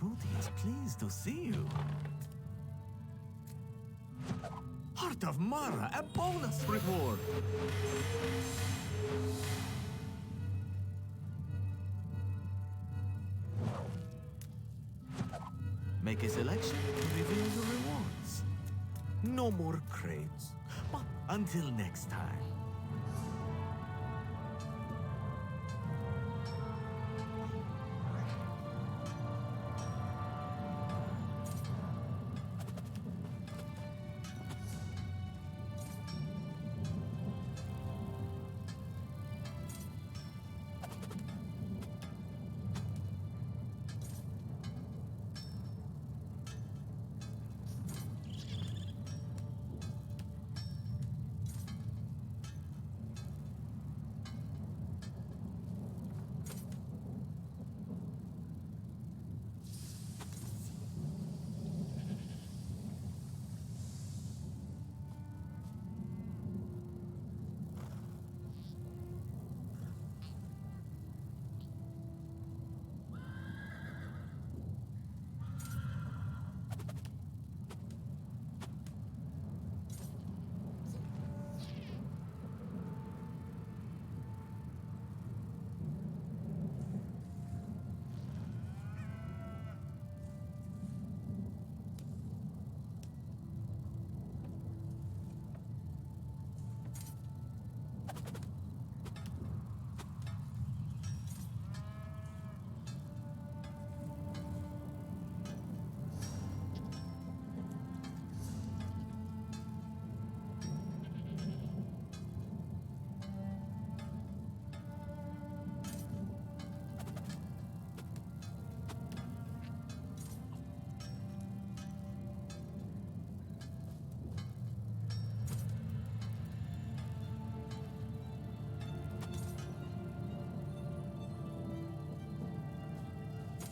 Booty is pleased to see you. Heart of Mara, a bonus reward! Make a selection to reveal your rewards. No more crates, but until next time.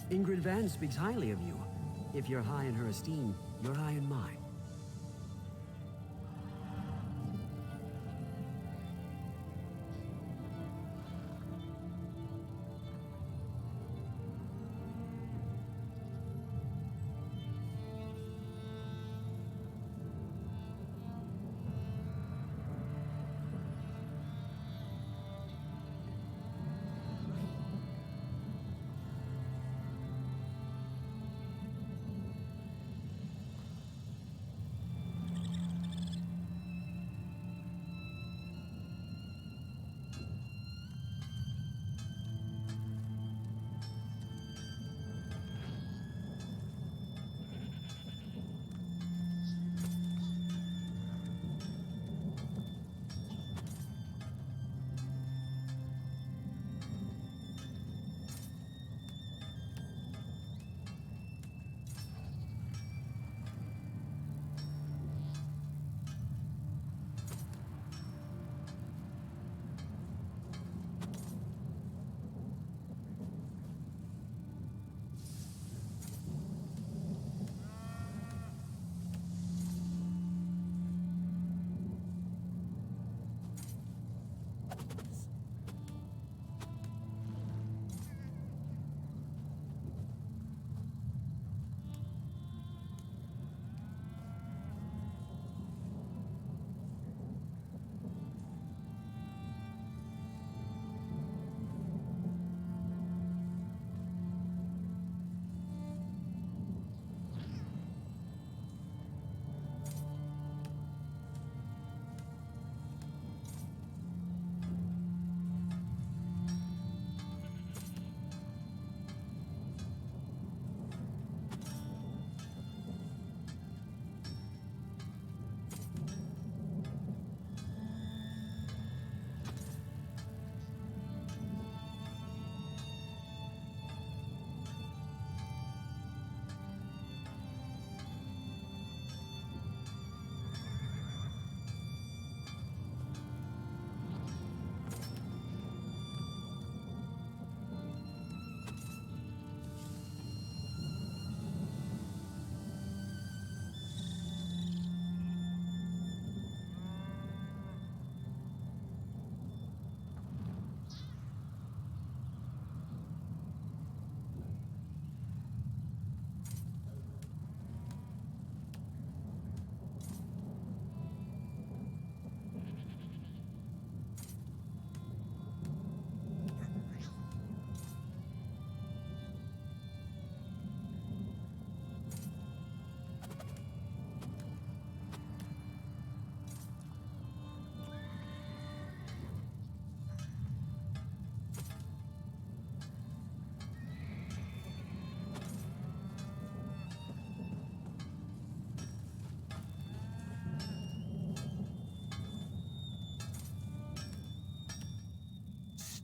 Ingrid Van speaks highly of you. If you're high in her esteem, you're high in mine.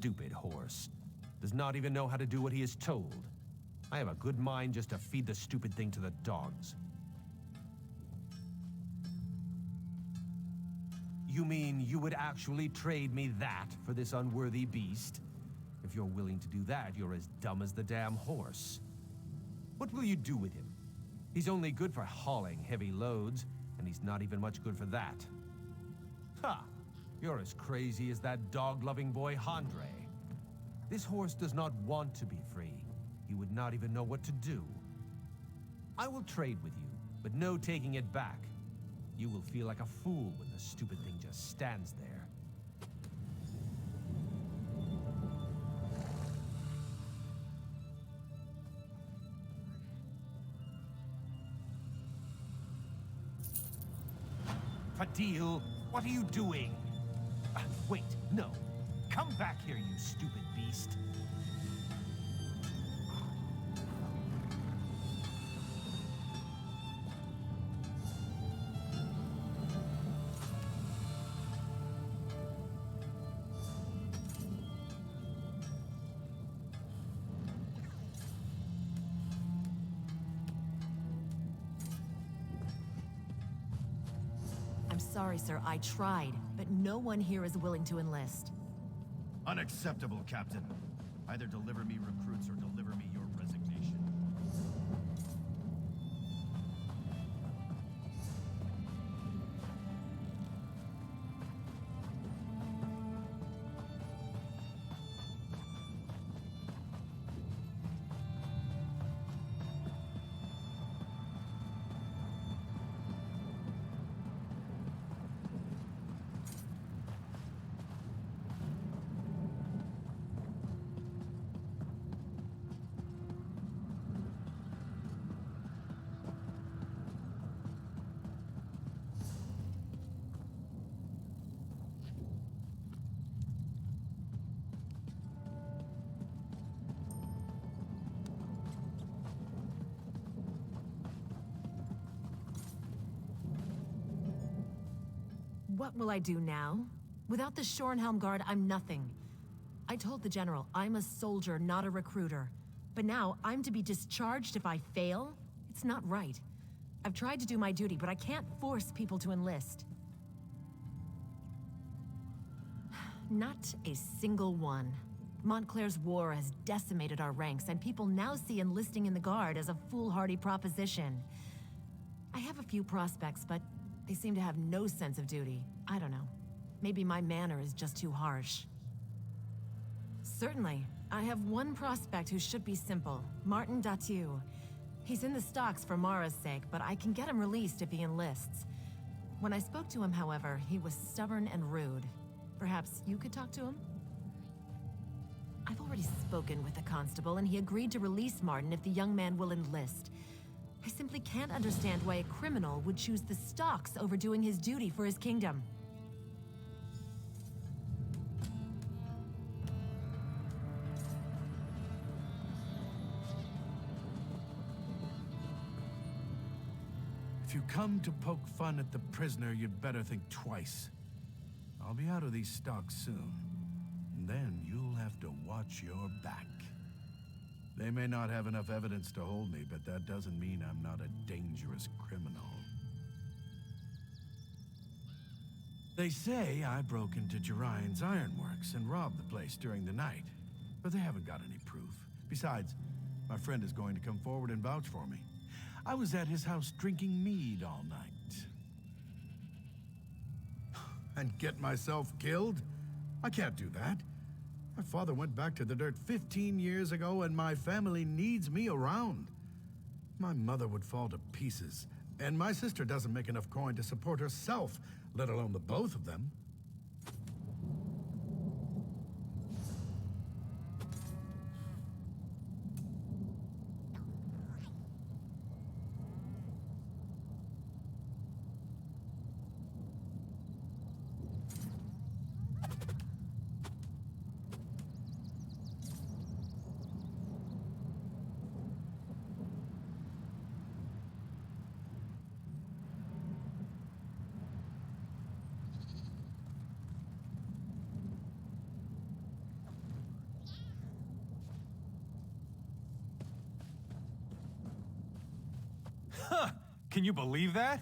Stupid horse. Does not even know how to do what he is told. I have a good mind just to feed the stupid thing to the dogs. You mean you would actually trade me that for this unworthy beast? If you're willing to do that, you're as dumb as the damn horse. What will you do with him? He's only good for hauling heavy loads, and he's not even much good for that. Ha! You're as crazy as that dog-loving boy Andre. This horse does not want to be free. He would not even know what to do. I will trade with you, but no taking it back. You will feel like a fool when the stupid thing just stands there. Fadil, what are you doing? Wait, no. Come back here, you stupid beast. I'm sorry, sir. I tried, but no one here is willing to enlist. Unacceptable, Captain. Either deliver me recruits or deliver me your resignation. What will I do now? Without the Shorenhelm Guard, I'm nothing. I told the General I'm a soldier, not a recruiter. But now I'm to be discharged if I fail? It's not right. I've tried to do my duty, but I can't force people to enlist. Not a single one. Montclair's war has decimated our ranks, and people now see enlisting in the Guard as a foolhardy proposition. I have a few prospects, but they seem to have no sense of duty. I don't know. Maybe my manner is just too harsh. Certainly. I have one prospect who should be simple. Martin Datu. He's in the stocks for Mara's sake, but I can get him released if he enlists. When I spoke to him, however, he was stubborn and rude. Perhaps you could talk to him? I've already spoken with the constable, and he agreed to release Martin if the young man will enlist. I simply can't understand why a criminal would choose the stocks over doing his duty for his kingdom. If you come to poke fun at the prisoner, you'd better think twice. I'll be out of these stocks soon. And then you'll have to watch your back. They may not have enough evidence to hold me, but that doesn't mean I'm not a dangerous criminal. They say I broke into Jerine's ironworks and robbed the place during the night, but they haven't got any proof. Besides, my friend is going to come forward and vouch for me. I was at his house drinking mead all night. And get myself killed? I can't do that. My father went back to the dirt 15 years ago, and my family needs me around. My mother would fall to pieces, and my sister doesn't make enough coin to support herself, let alone the both of them. Can you believe that?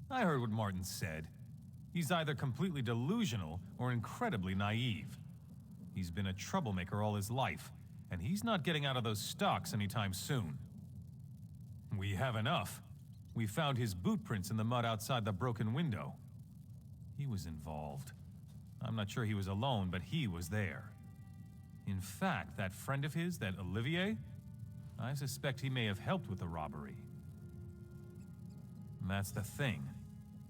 I heard what Martin said. He's either completely delusional or incredibly naive. He's been a troublemaker all his life, and he's not getting out of those stocks anytime soon. We have enough. We found his boot prints in the mud outside the broken window. He was involved. I'm not sure he was alone, but he was there. In fact, that friend of his, that Olivier, I suspect he may have helped with the robbery. And that's the thing.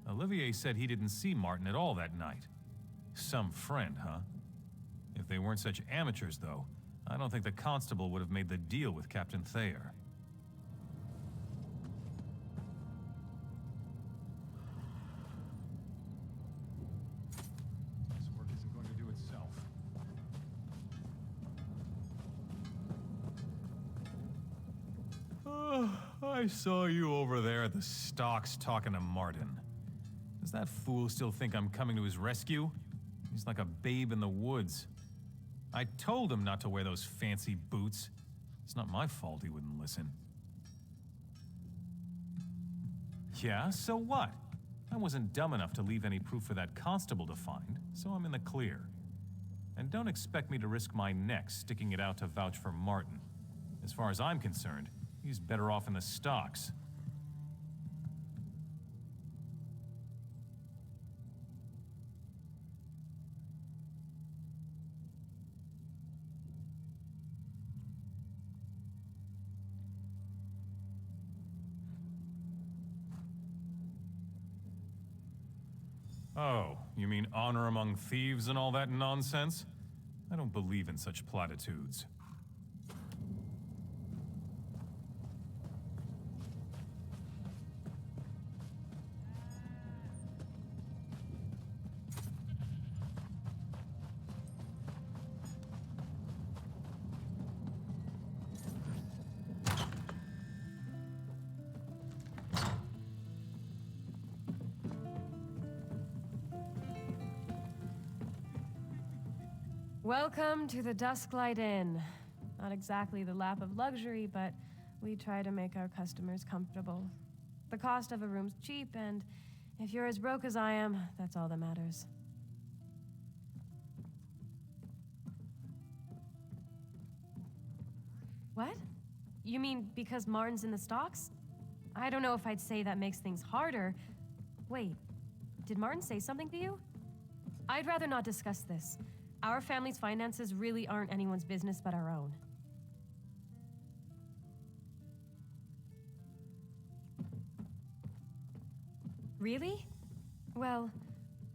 Olivier said he didn't see Martin at all that night. Some friend, huh? If they weren't such amateurs, though, I don't think the constable would have made the deal with Captain Thayer. This work isn't going to do itself. I saw you over there at the stocks talking to Martin. Does that fool still think I'm coming to his rescue? He's like a babe in the woods. I told him not to wear those fancy boots. It's not my fault he wouldn't listen. Yeah, so what? I wasn't dumb enough to leave any proof for that constable to find, so I'm in the clear. And don't expect me to risk my neck sticking it out to vouch for Martin. As far as I'm concerned, he's better off in the stocks. Oh, you mean honor among thieves and all that nonsense? I don't believe in such platitudes. Welcome to the Dusklight Inn. Not exactly the lap of luxury, but we try to make our customers comfortable. The cost of a room's cheap, and if you're as broke as I am, that's all that matters. What? You mean because Martin's in the stocks? I don't know if I'd say that makes things harder. Wait, did Martin say something to you? I'd rather not discuss this. Our family's finances really aren't anyone's business but our own. Really? Well,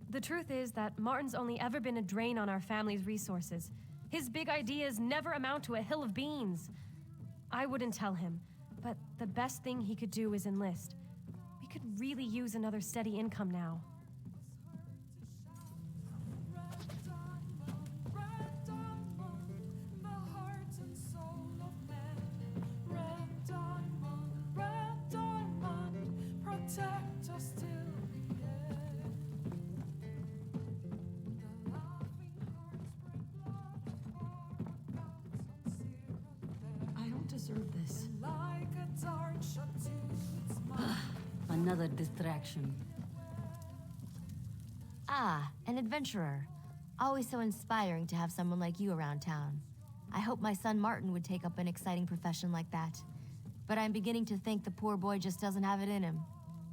the truth is that Martin's only ever been a drain on our family's resources. His big ideas never amount to a hill of beans. I wouldn't tell him, but the best thing he could do is enlist. We could really use another steady income now. Deserve this. Another distraction. Ah, an adventurer. Always so inspiring to have someone like you around town. I hope my son Martin would take up an exciting profession like that. But I'm beginning to think the poor boy just doesn't have it in him.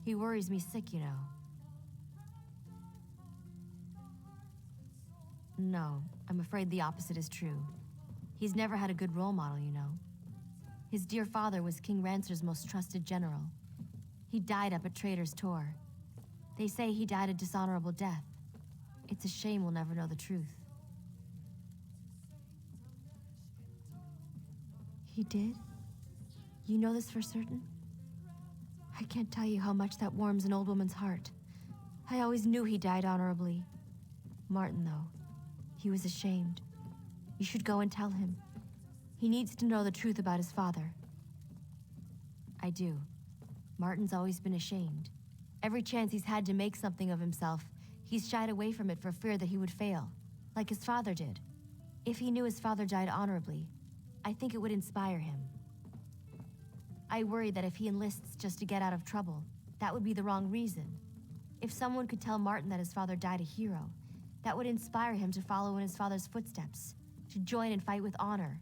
He worries me sick, you know. No, I'm afraid the opposite is true. He's never had a good role model, you know. His dear father was King Rancer's most trusted general. He died up at Trader's Tor. They say he died a dishonorable death. It's a shame we'll never know the truth. He did? You know this for certain? I can't tell you how much that warms an old woman's heart. I always knew he died honorably. Martin, though, he was ashamed. You should go and tell him. He needs to know the truth about his father. I do. Martin's always been ashamed. Every chance he's had to make something of himself, he's shied away from it for fear that he would fail, like his father did. If he knew his father died honorably, I think it would inspire him. I worry that if he enlists just to get out of trouble, that would be the wrong reason. If someone could tell Martin that his father died a hero, that would inspire him to follow in his father's footsteps, to join and fight with honor.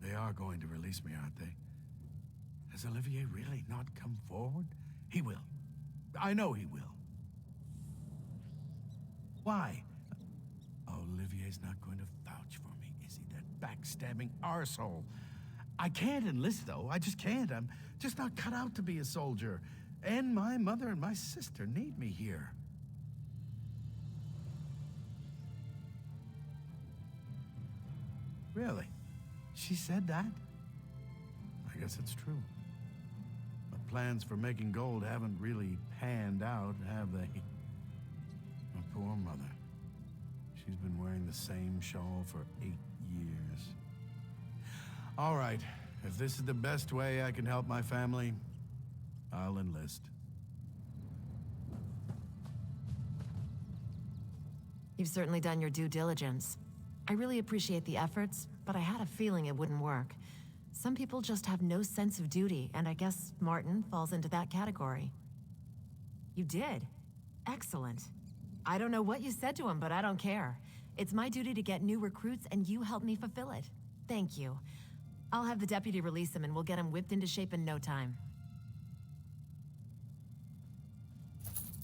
They are going to release me, aren't they? Has Olivier really not come forward? He will. I know he will. Why? Olivier's not going to vouch for me, is he? That backstabbing arsehole. I can't enlist, though. I just can't. I'm just not cut out to be a soldier. And my mother and my sister need me here. Really? She said that? I guess it's true. My plans for making gold haven't really panned out, have they? My poor mother. She's been wearing the same shawl for 8 years. All right, if this is the best way I can help my family, I'll enlist. You've certainly done your due diligence. I really appreciate the efforts, but I had a feeling it wouldn't work. Some people just have no sense of duty, and I guess Martin falls into that category. You did? Excellent. I don't know what you said to him, but I don't care. It's my duty to get new recruits, and you helped me fulfill it. Thank you. I'll have the deputy release him, and we'll get him whipped into shape in no time.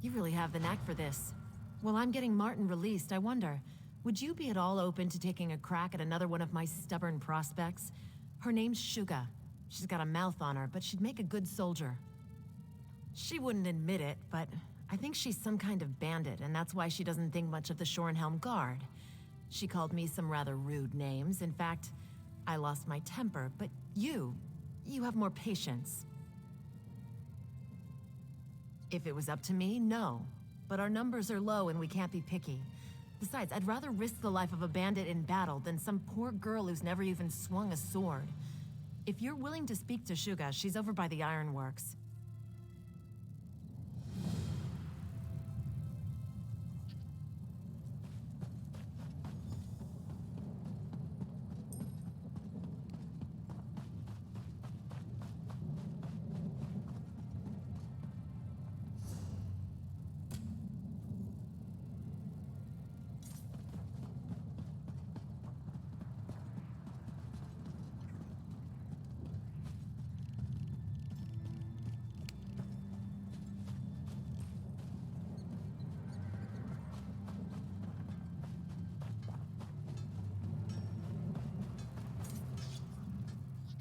You really have the knack for this. While I'm getting Martin released, I wonder, would you be at all open to taking a crack at another one of my stubborn prospects? Her name's Suga. She's got a mouth on her, but she'd make a good soldier. She wouldn't admit it, but I think she's some kind of bandit, and that's why she doesn't think much of the Shorenhelm Guard. She called me some rather rude names. In fact, I lost my temper, but you have more patience. If it was up to me, no. But our numbers are low and we can't be picky. Besides, I'd rather risk the life of a bandit in battle than some poor girl who's never even swung a sword. If you're willing to speak to Suga, she's over by the ironworks.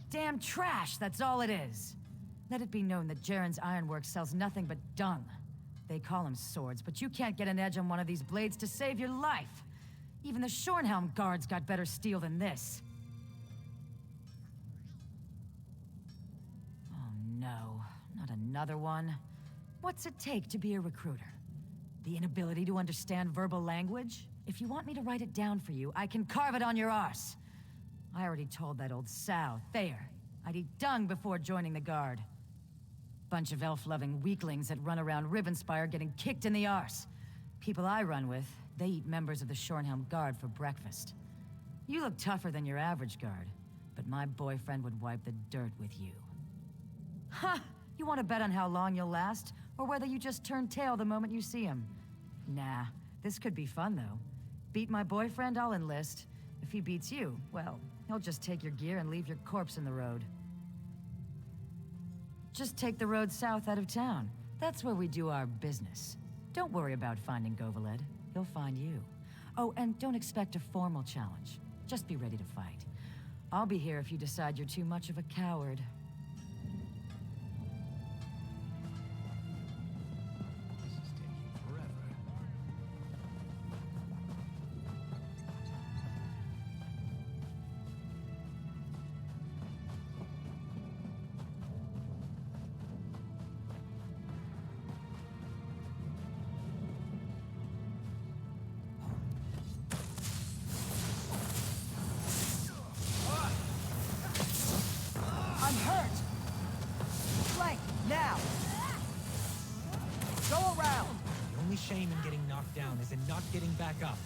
Damn trash, that's all it is. Let it be known that Jaren's Ironworks sells nothing but dung. They call them swords, but you can't get an edge on one of these blades to save your life. Even the Shorenhelm guards got better steel than this. Oh no, not another one. What's it take to be a recruiter? The inability to understand verbal language? If you want me to write it down for you, I can carve it on your arse. I already told that old sow, Thayer, I'd eat dung before joining the Guard. Bunch of elf-loving weaklings that run around Rivenspire getting kicked in the arse. People I run with, they eat members of the Shorenhelm Guard for breakfast. You look tougher than your average guard, but my boyfriend would wipe the dirt with you. Ha! You want to bet on how long you'll last, or whether you just turn tail the moment you see him? Nah, this could be fun though. Beat my boyfriend, I'll enlist. If he beats you, well, he'll just take your gear and leave your corpse in the road. Just take the road south out of town. That's where we do our business. Don't worry about finding Govaled. He'll find you. Oh, and don't expect a formal challenge. Just be ready to fight. I'll be here if you decide you're too much of a coward. This is taking forever. I'm hurt! Flank, now! Go around! The only shame in getting knocked down is in not getting back up.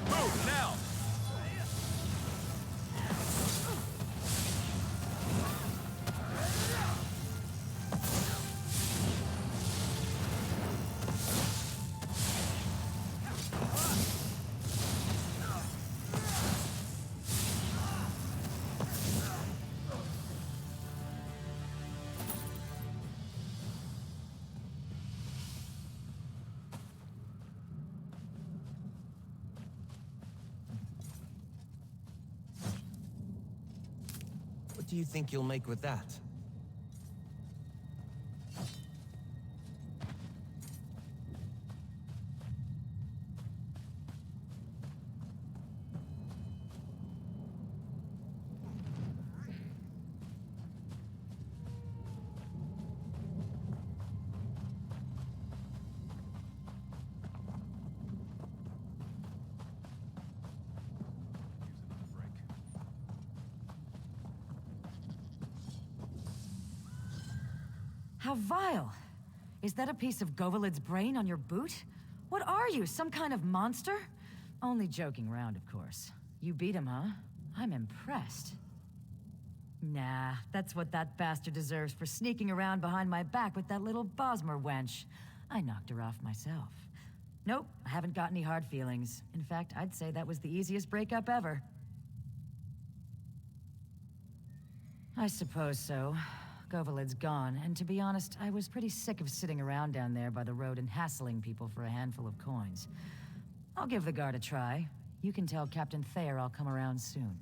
Move, now! What do you think you'll make with that? How vile! Is that a piece of Govalid's brain on your boot? What are you, some kind of monster? Only joking around, of course. You beat him, huh? I'm impressed. Nah, that's what that bastard deserves for sneaking around behind my back with that little Bosmer wench. I knocked her off myself. Nope, I haven't got any hard feelings. In fact, I'd say that was the easiest breakup ever. I suppose so. Govalid's gone, and to be honest, I was pretty sick of sitting around down there by the road and hassling people for a handful of coins. I'll give the guard a try. You can tell Captain Thayer I'll come around soon.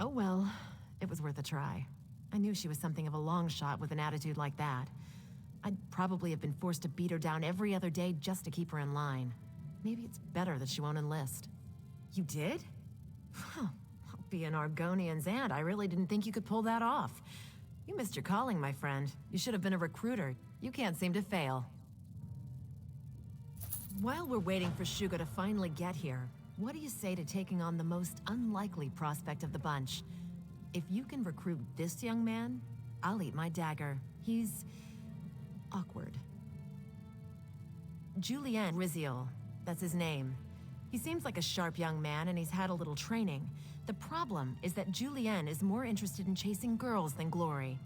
Oh well, it was worth a try. I knew she was something of a long shot with an attitude like that. I'd probably have been forced to beat her down every other day just to keep her in line. Maybe it's better that she won't enlist. You did? Huh. I'll be an Argonian's aunt. I really didn't think you could pull that off. You missed your calling, my friend. You should have been a recruiter. You can't seem to fail. While we're waiting for Shugo to finally get here, what do you say to taking on the most unlikely prospect of the bunch? If you can recruit this young man, I'll eat my dagger. He's awkward. Julien Riziol, that's his name. He seems like a sharp young man and he's had a little training. The problem is that Julien is more interested in chasing girls than glory.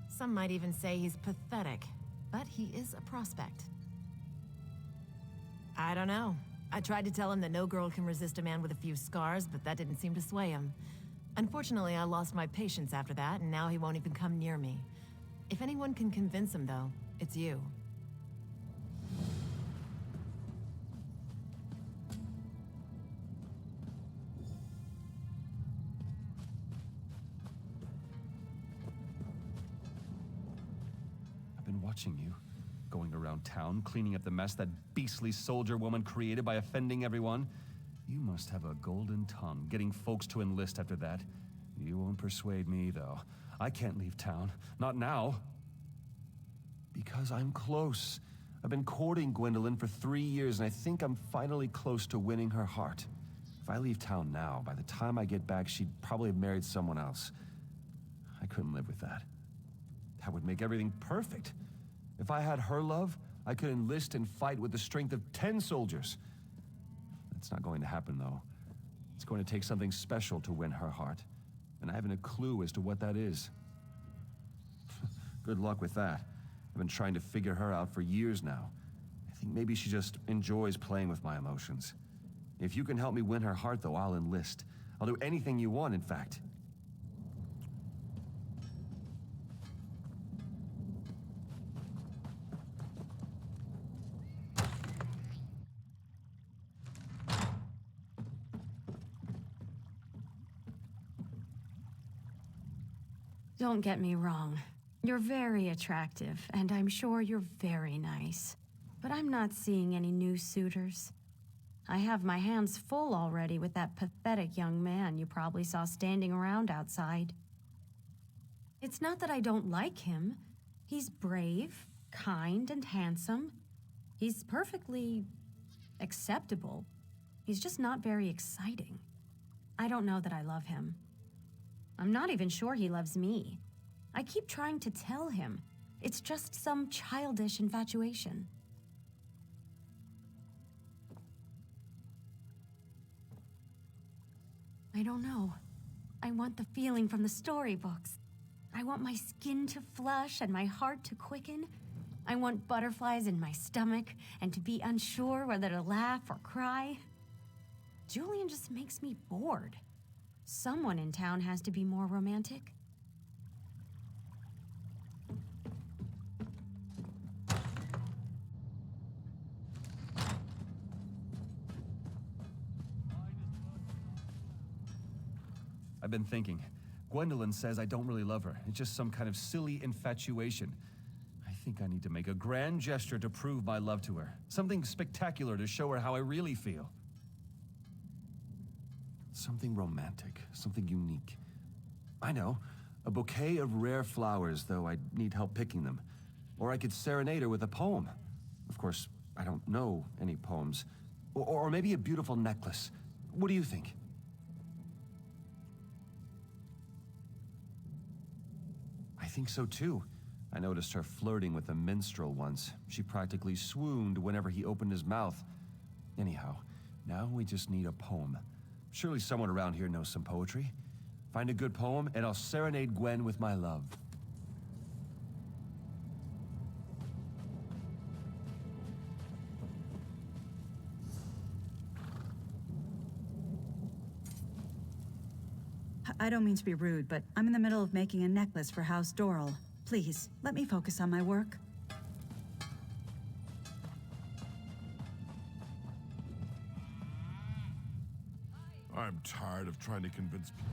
Some might even say he's pathetic, but he is a prospect. I don't know. I tried to tell him that no girl can resist a man with a few scars, but that didn't seem to sway him. Unfortunately, I lost my patience after that, and now he won't even come near me. If anyone can convince him, though, it's you. I've been watching you. Going around town, cleaning up the mess that beastly soldier woman created by offending everyone. You must have a golden tongue, getting folks to enlist after that. You won't persuade me, though. I can't leave town. Not now. Because I'm close. I've been courting Gwendolyn for 3 years, and I think I'm finally close to winning her heart. If I leave town now, by the time I get back, she'd probably have married someone else. I couldn't live with that. That would make everything perfect. If I had her love, I could enlist and fight with the strength of 10 soldiers. That's not going to happen, though. It's going to take something special to win her heart, and I haven't a clue as to what that is. Good luck with that. I've been trying to figure her out for years now. I think maybe she just enjoys playing with my emotions. If you can help me win her heart, though, I'll enlist. I'll do anything you want, in fact. Don't get me wrong. You're very attractive, and I'm sure you're very nice. But I'm not seeing any new suitors. I have my hands full already with that pathetic young man you probably saw standing around outside. It's not that I don't like him. He's brave, kind, and handsome. He's perfectly acceptable. He's just not very exciting. I don't know that I love him. I'm not even sure he loves me. I keep trying to tell him. It's just some childish infatuation. I don't know. I want the feeling from the storybooks. I want my skin to flush and my heart to quicken. I want butterflies in my stomach and to be unsure whether to laugh or cry. Julian just makes me bored. Someone in town has to be more romantic. I've been thinking. Gwendolyn says I don't really love her. It's just some kind of silly infatuation. I think I need to make a grand gesture to prove my love to her. Something spectacular to show her how I really feel. Something romantic, something unique. I know, a bouquet of rare flowers, though I'd need help picking them. Or I could serenade her with a poem. Of course, I don't know any poems. Or maybe a beautiful necklace. What do you think? I think so too. I noticed her flirting with a minstrel once. She practically swooned whenever he opened his mouth. Anyhow, now we just need a poem. Surely someone around here knows some poetry. Find a good poem, and I'll serenade Gwen with my love. I don't mean to be rude, but I'm in the middle of making a necklace for House Doral. Please, let me focus on my work. I'm tired of trying to convince people.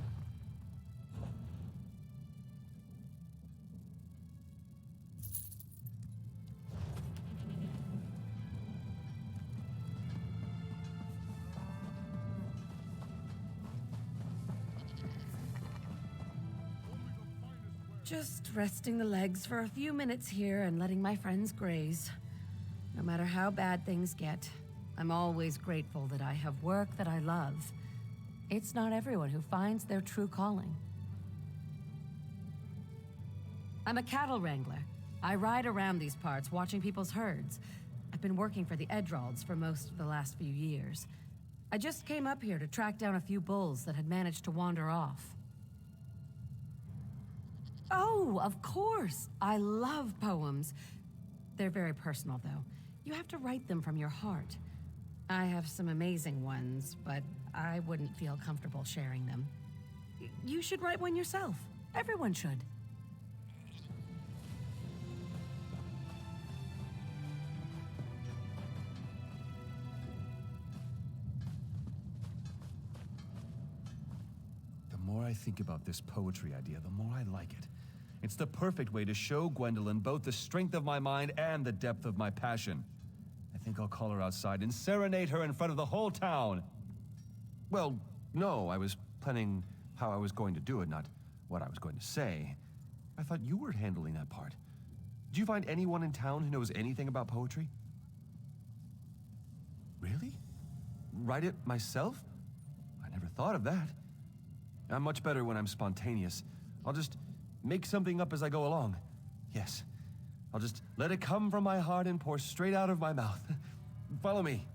Just resting the legs for a few minutes here and letting my friends graze. No matter how bad things get, I'm always grateful that I have work that I love. It's not everyone who finds their true calling. I'm a cattle wrangler. I ride around these parts watching people's herds. I've been working for the Edralds for most of the last few years. I just came up here to track down a few bulls that had managed to wander off. Oh, of course! I love poems. They're very personal, though. You have to write them from your heart. I have some amazing ones, but I wouldn't feel comfortable sharing them. You should write one yourself. Everyone should. The more I think about this poetry idea, the more I like it. It's the perfect way to show Gwendolyn both the strength of my mind and the depth of my passion. I think I'll call her outside and serenade her in front of the whole town. Well, no, I was planning how I was going to do it, not what I was going to say. I thought you were handling that part. Do you find anyone in town who knows anything about poetry? Really? Write it myself? I never thought of that. I'm much better when I'm spontaneous. I'll just make something up as I go along. Yes. I'll just let it come from my heart and pour straight out of my mouth. Follow me.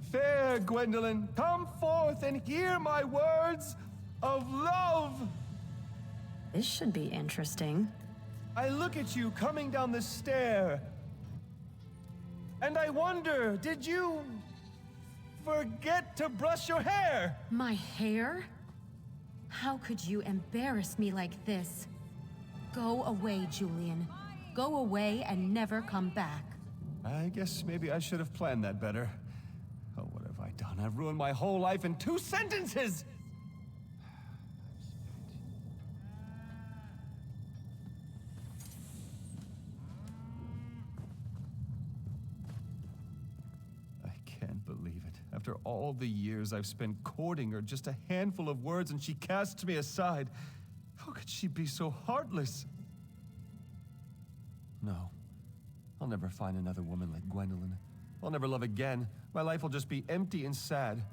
Fair Gwendolyn, come forth and hear my words of love. This should be interesting. I look at you coming down the stair, and I wonder, did you forget to brush your hair? My hair? How could you embarrass me like this? Go away, Julian. Go away and never come back. I guess maybe I should have planned that better. Oh, what have I done? I've ruined my whole life in 2 sentences! After all the years I've spent courting her, just a handful of words and she casts me aside. How could she be so heartless? No. I'll never find another woman like Gwendolyn. I'll never love again. My life will just be empty and sad.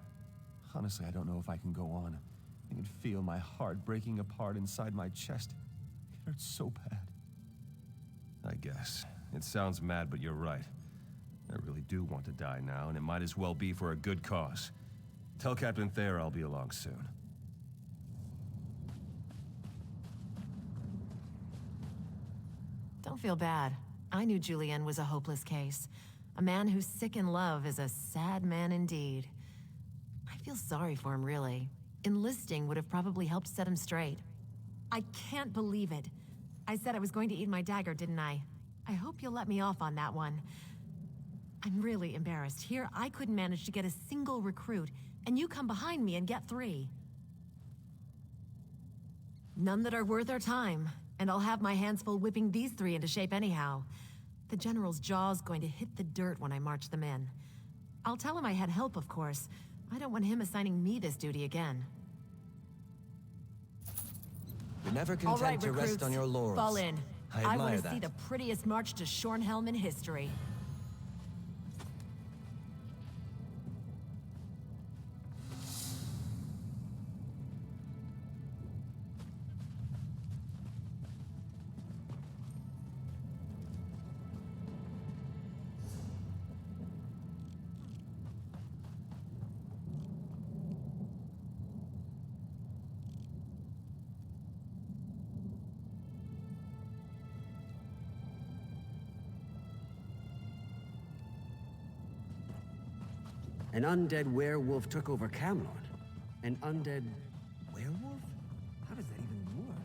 Honestly, I don't know if I can go on. I can feel my heart breaking apart inside my chest. It hurts so bad. I guess. It sounds mad, but you're right. I really do want to die now, and it might as well be for a good cause. Tell Captain Thayer I'll be along soon. Don't feel bad. I knew Julien was a hopeless case. A man who's sick in love is a sad man indeed. I feel sorry for him, really. Enlisting would have probably helped set him straight. I can't believe it. I said I was going to eat my dagger, didn't I? I hope you'll let me off on that one. I'm really embarrassed. Here, I couldn't manage to get a single recruit, and you come behind me and get 3. None that are worth our time, and I'll have my hands full whipping these 3 into shape anyhow. The General's jaw's going to hit the dirt when I march them in. I'll tell him I had help, of course. I don't want him assigning me this duty again. You're never All content right, to recruits, rest on your laurels. fall in. I want admire to that. see the prettiest march to Shornhelm in history. An undead werewolf took over Camelot. An undead werewolf? How does that even work?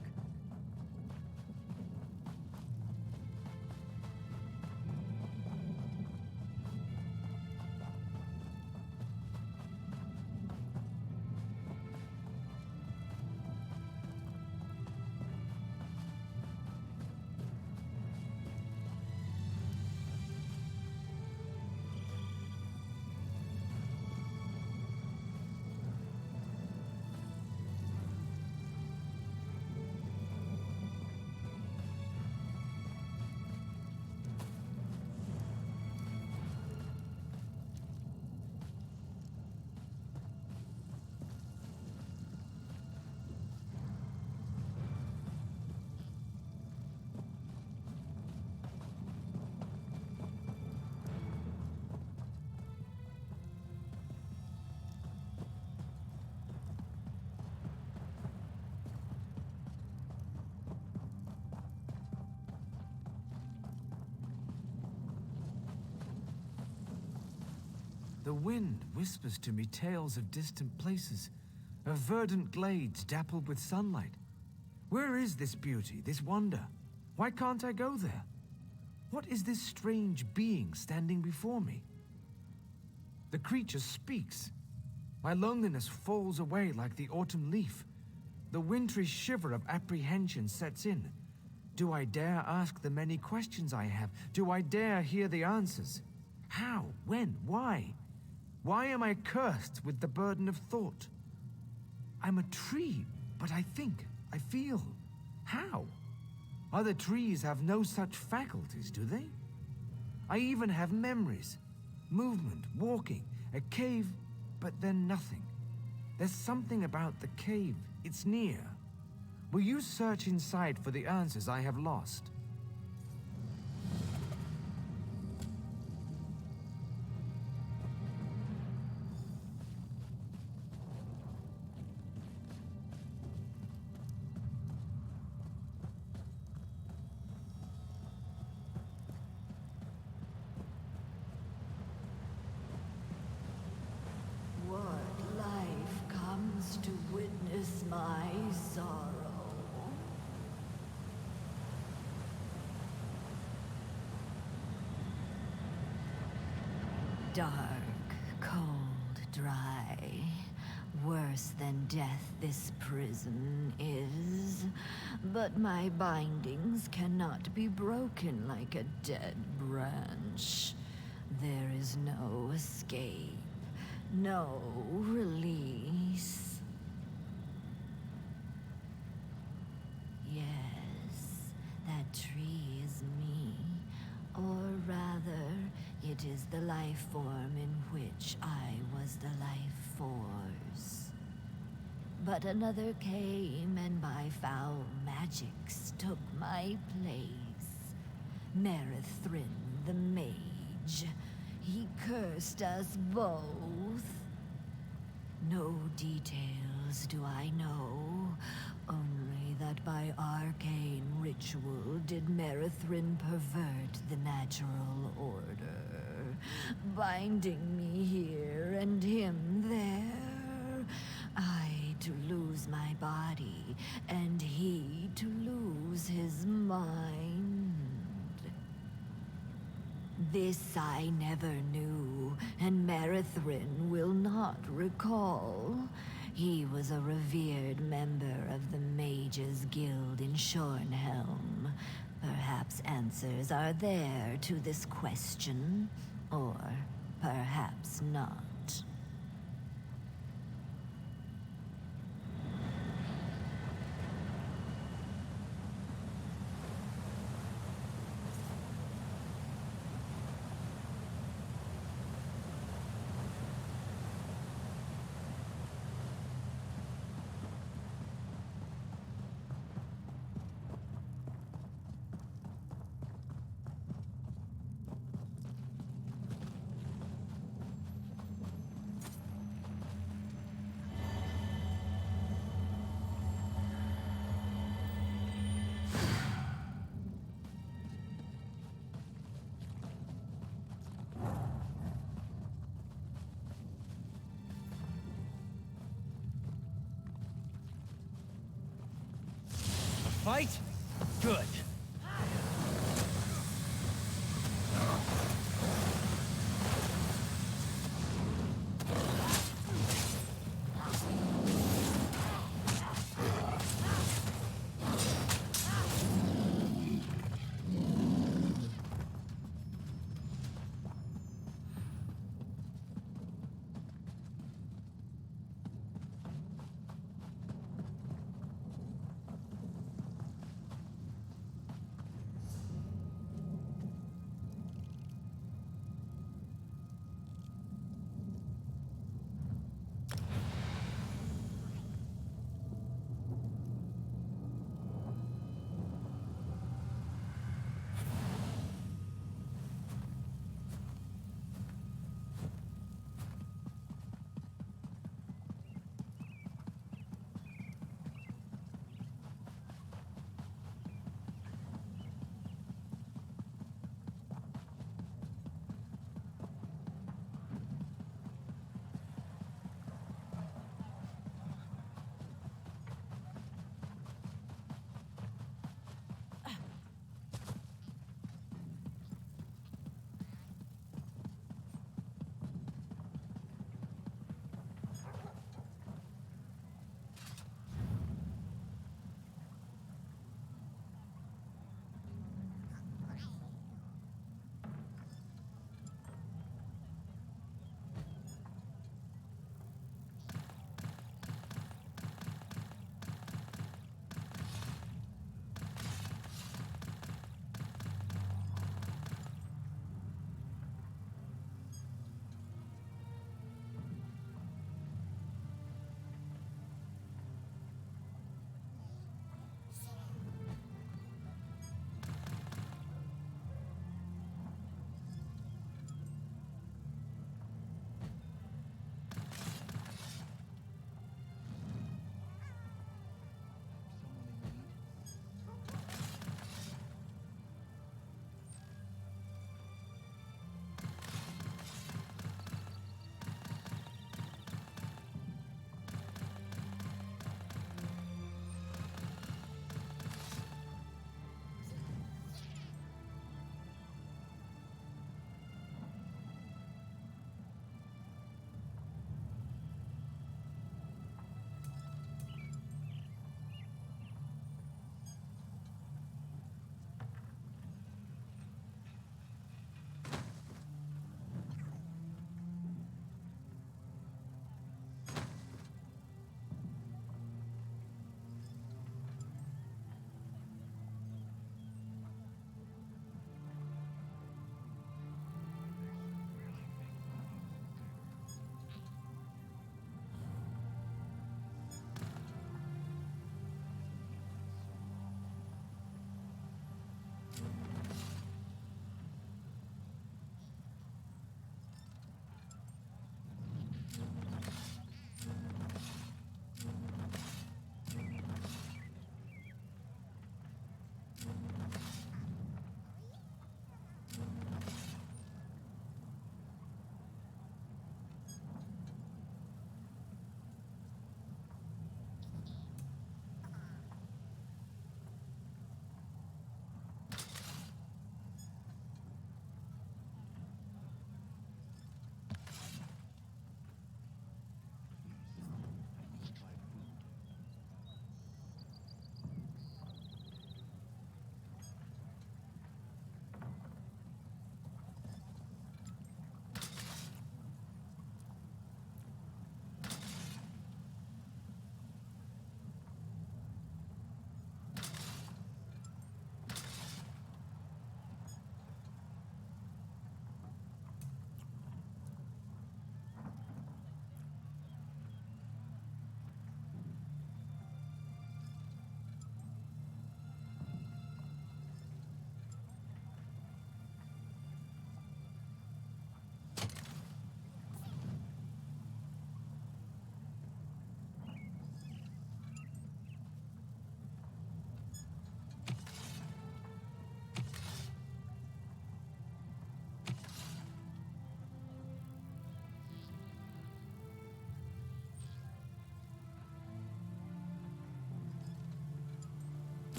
The wind whispers to me tales of distant places, of verdant glades dappled with sunlight. Where is this beauty, this wonder? Why can't I go there? What is this strange being standing before me? The creature speaks. My loneliness falls away like the autumn leaf. The wintry shiver of apprehension sets in. Do I dare ask the many questions I have? Do I dare hear the answers? How? When? Why? Why am I cursed with the burden of thought? I'm a tree, but I think, I feel. How? Other trees have no such faculties, do they? I even have memories. Movement, walking, a cave, but then nothing. There's something about the cave. It's near. Will you search inside for the answers I have lost? What life comes to witness my sorrow? Dark, cold, dry. Worse than death this prison is. But my bindings cannot be broken like a dead branch. There is no escape. No release. Yes, that tree is me. Or rather, it is the life form in which I was the life force. But another came and by foul magics took my place. Merithrin the mage. He cursed us both. No details do I know, only that by arcane ritual did Merithrin pervert the natural order, binding me here and him there. I to lose my body, and he to lose his mind. This I never knew, and Merithrin will not recall. He was a revered member of the Mages Guild in Shornhelm. Perhaps answers are there to this question, or perhaps not. Fight? Good.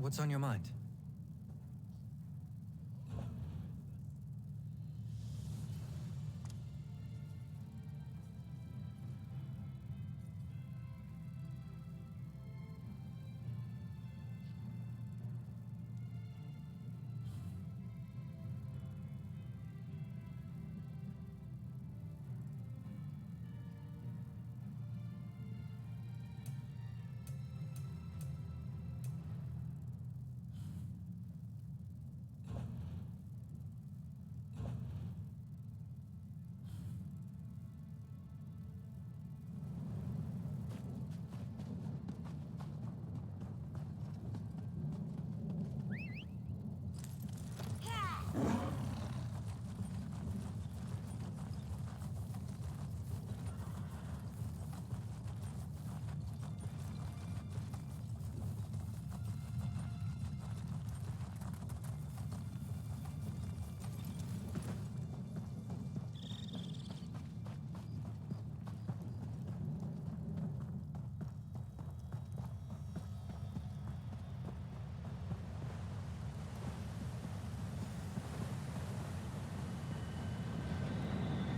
What's on your mind?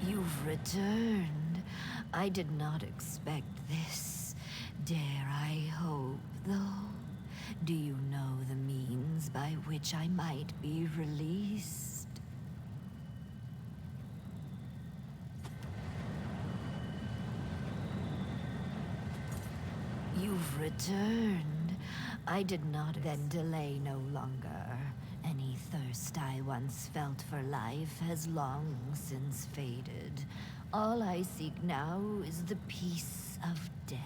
You've returned. I did not expect this. Dare I hope, though? Do you know the means by which I might be released? You've returned. I did not then delay no longer. Any thirst I once felt for life has long since faded. All I seek now is the peace of death.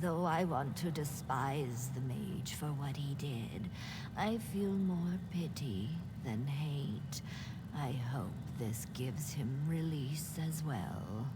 Though I want to despise the mage for what he did, I feel more pity than hate. I hope this gives him release as well.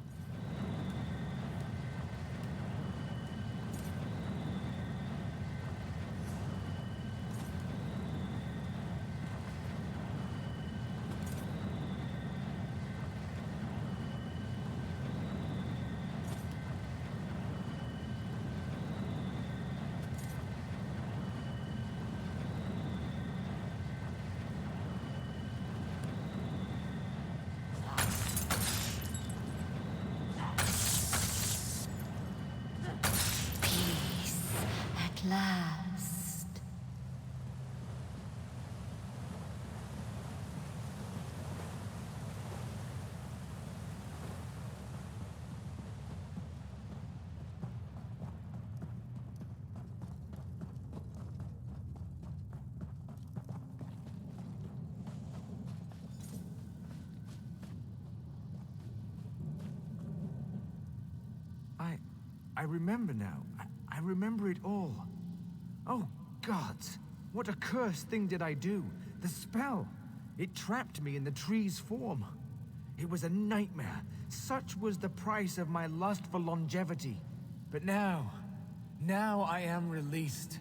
Last. I remember now. I remember it all. Oh, gods! What a cursed thing did I do? The spell! It trapped me in the tree's form. It was a nightmare. Such was the price of my lust for longevity. But now I am released.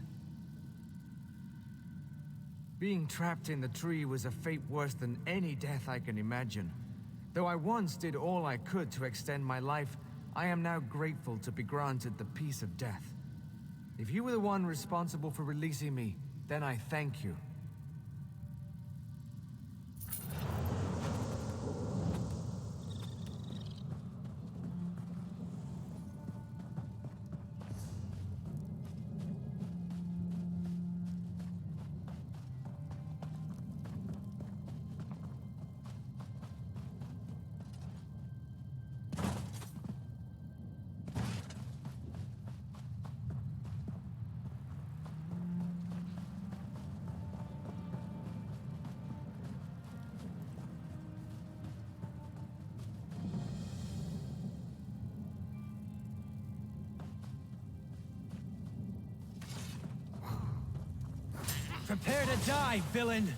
Being trapped in the tree was a fate worse than any death I can imagine. Though I once did all I could to extend my life, I am now grateful to be granted the peace of death. If you were the one responsible for releasing me, then I thank you. Prepare to die, villain!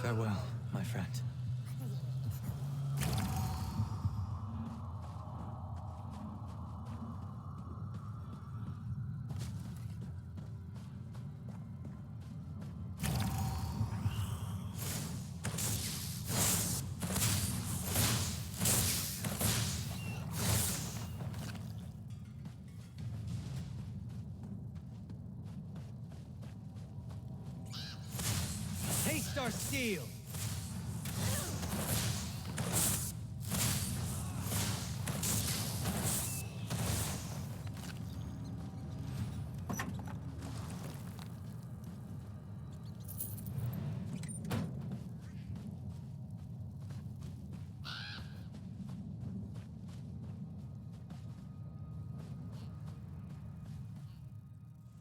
Farewell, my friend. Taste our steel!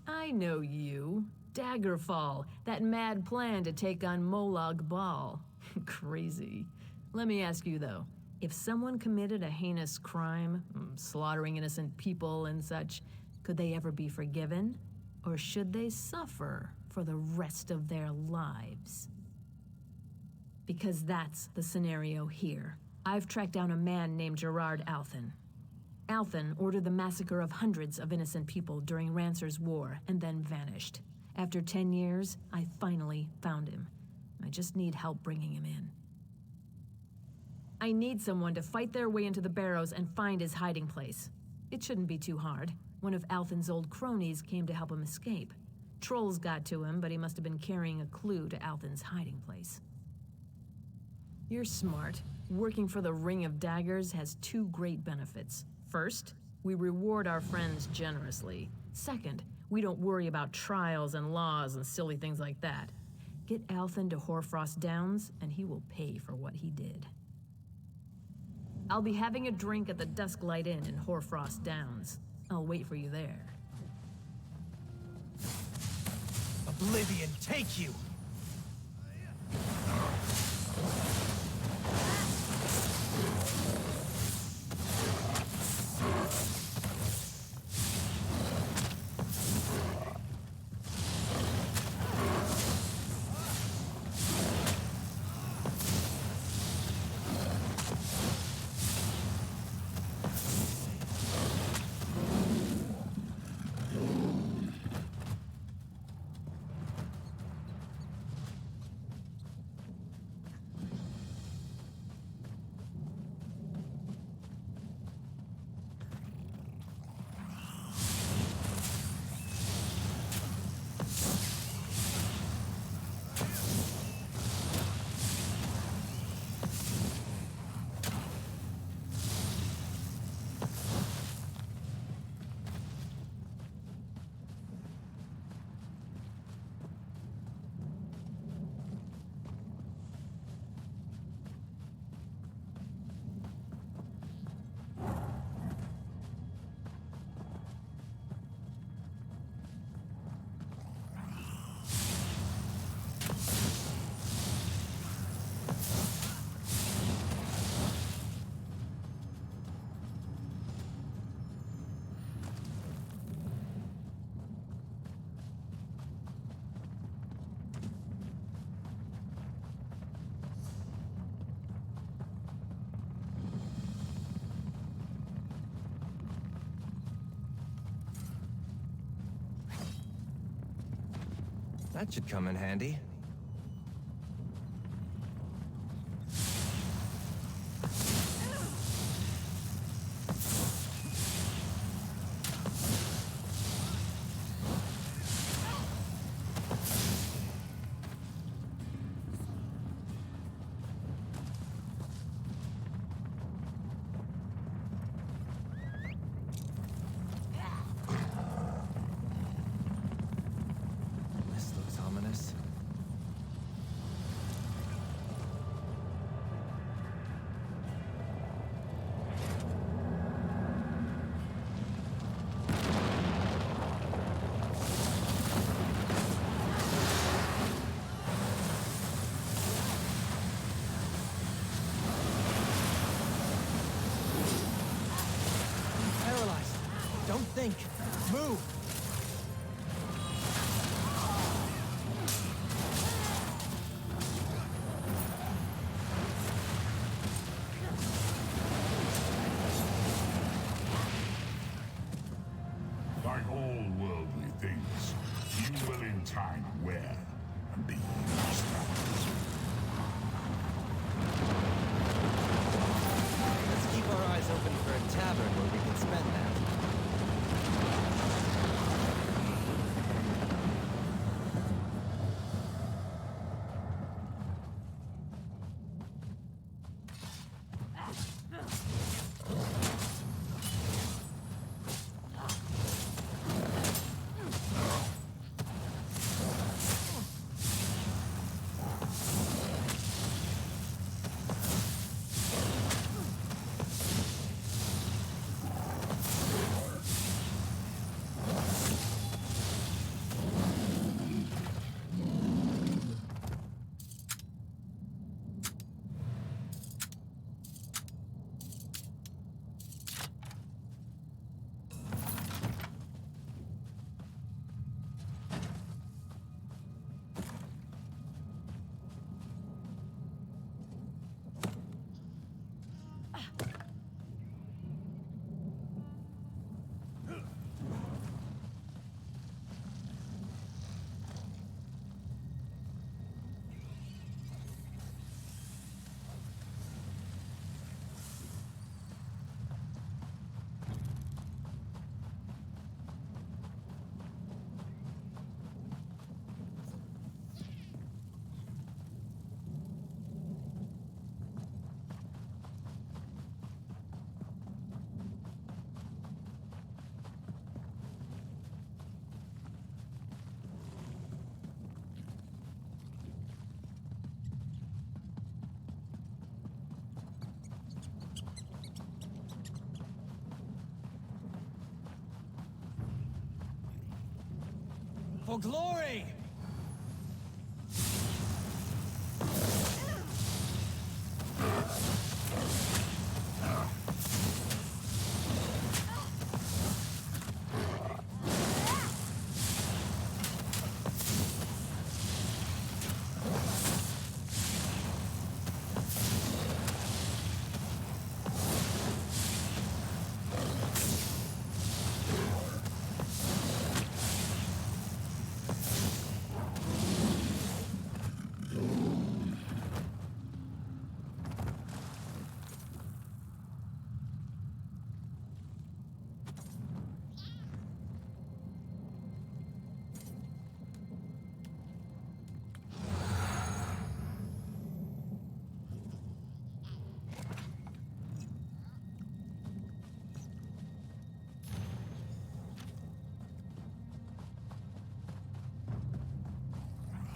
I know you. Daggerfall, that mad plan to take on Molag Bal. Crazy. Let me ask you though, if someone committed a heinous crime, slaughtering innocent people and such, could they ever be forgiven? Or should they suffer for the rest of their lives? Because that's the scenario here. I've tracked down a man named Gerard Althen. Althen ordered the massacre of hundreds of innocent people during Rancer's War and then vanished. After 10 years, I finally found him. I just need help bringing him in. I need someone to fight their way into the Barrows and find his hiding place. It shouldn't be too hard. One of Althen's old cronies came to help him escape. Trolls got to him, but he must have been carrying a clue to Althen's hiding place. You're smart. Working for the Ring of Daggers has two great benefits. First, we reward our friends generously. Second, we don't worry about trials and laws and silly things like that. Get Althen to Hoarfrost Downs, and he will pay for what he did. I'll be having a drink at the Dusklight Inn in Hoarfrost Downs. I'll wait for you there. Oblivion take you! That should come in handy. Don't think. Move! things you will in time wear and be used at. Let's keep our eyes open for a tavern where we can spend that. For glory!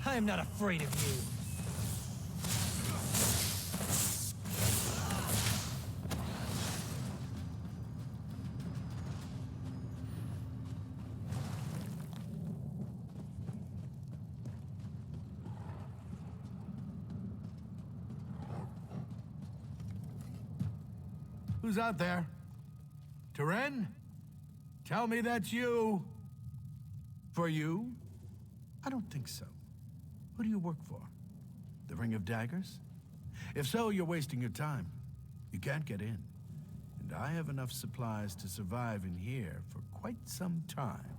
I am not afraid of you. Who's out there? Teren? Tell me that's you. For you? I don't think so. Who do you work for? The Ring of Daggers? If so, you're wasting your time. You can't get in. And I have enough supplies to survive in here for quite some time.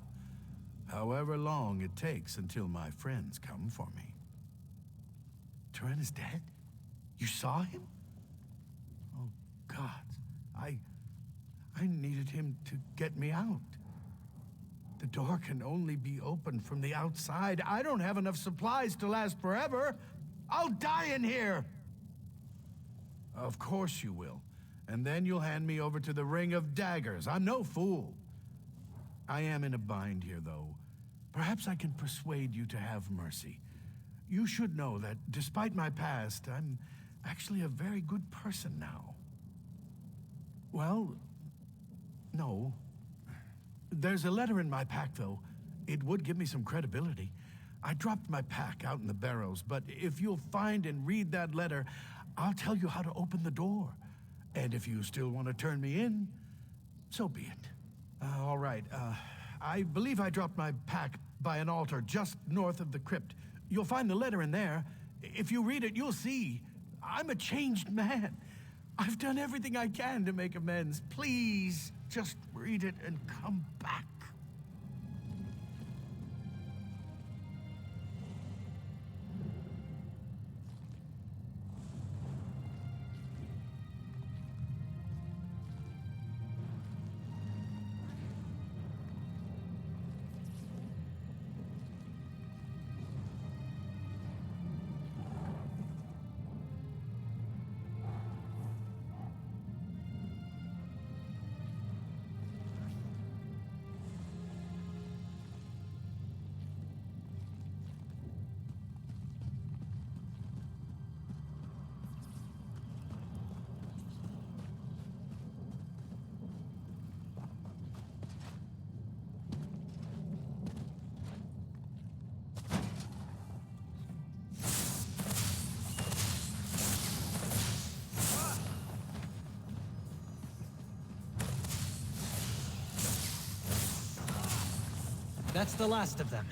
However long it takes until my friends come for me. Teren is dead? You saw him? Oh, God. I needed him to get me out. The door can only be opened from the outside. I don't have enough supplies to last forever. I'll die in here. Of course you will. And then you'll hand me over to the Ring of Daggers. I'm no fool. I am in a bind here, though. Perhaps I can persuade you to have mercy. You should know that despite my past, I'm actually a very good person now. Well, no. There's a letter in my pack, though. It would give me some credibility. I dropped my pack out in the barrows, but if you'll find and read that letter, I'll tell you how to open the door. And if you still want to turn me in, so be it. All right. I believe I dropped my pack by an altar just north of the crypt. You'll find the letter in there. If you read it, you'll see. I'm a changed man. I've done everything I can to make amends. Please, just read it and come back. That's the last of them.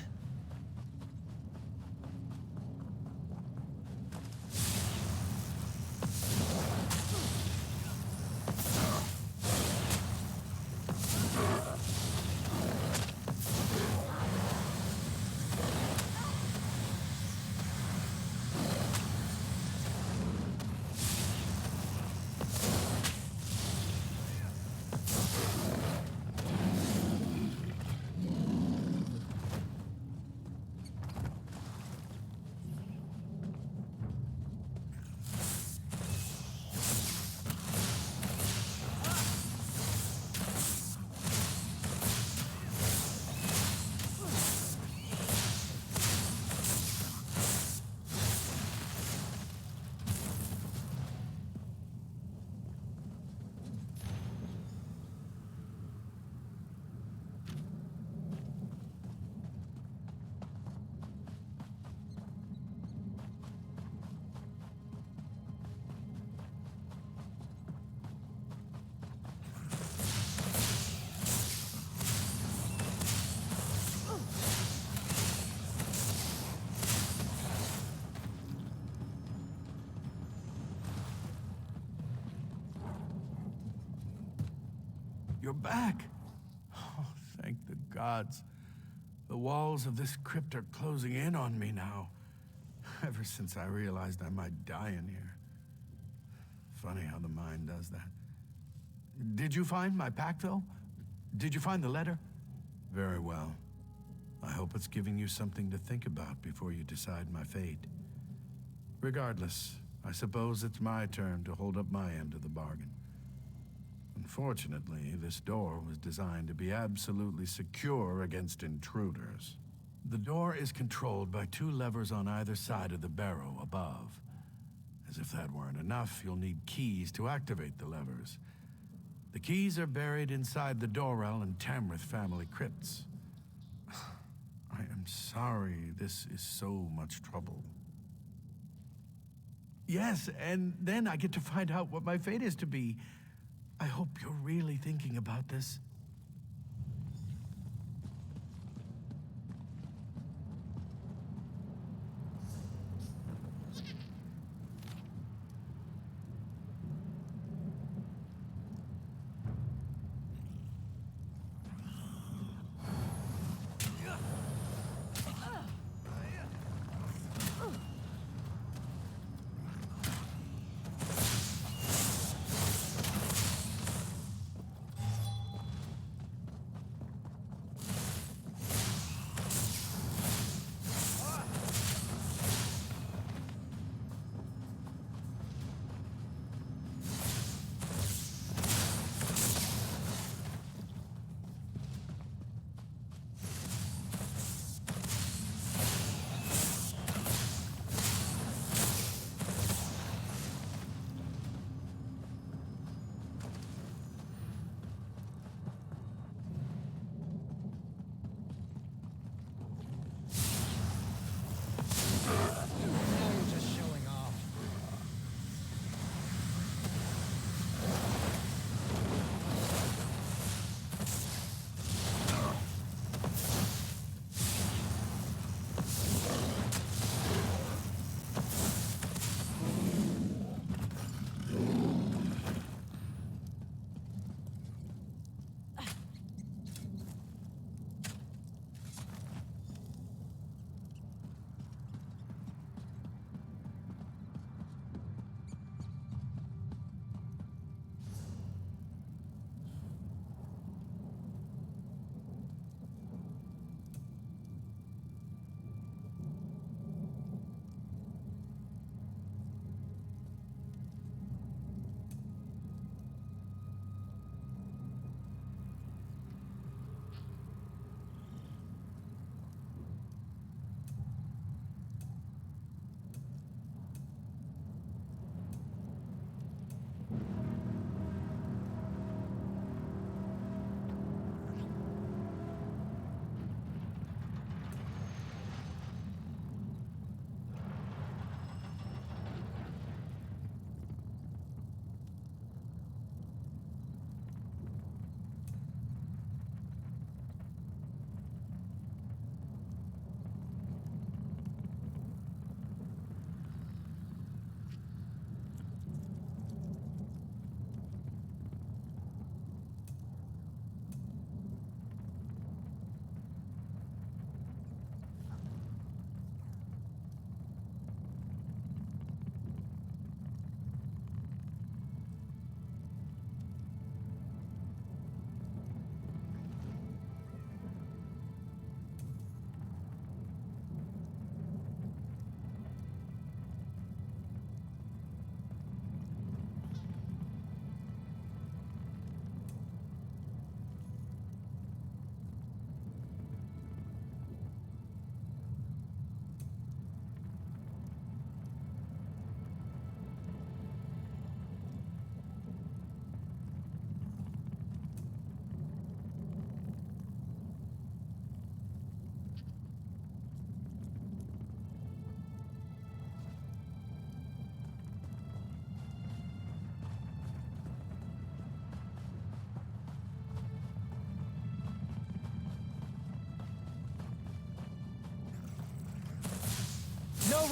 You're back. Oh, thank the gods. The walls of this crypt are closing in on me now. Ever since I realized I might die in here. Funny how the mind does that. Did you find my pack, though? Did you find the letter? Very well. I hope it's giving you something to think about before you decide my fate. Regardless, I suppose it's my turn to hold up my end of the bargain. Unfortunately, this door was designed to be absolutely secure against intruders. The door is controlled by 2 levers on either side of the barrow above. As if that weren't enough, you'll need keys to activate the levers. The keys are buried inside the Dorrell and Tamrith family crypts. I am sorry this is so much trouble. Yes, and then I get to find out what my fate is to be. I hope you're really thinking about this.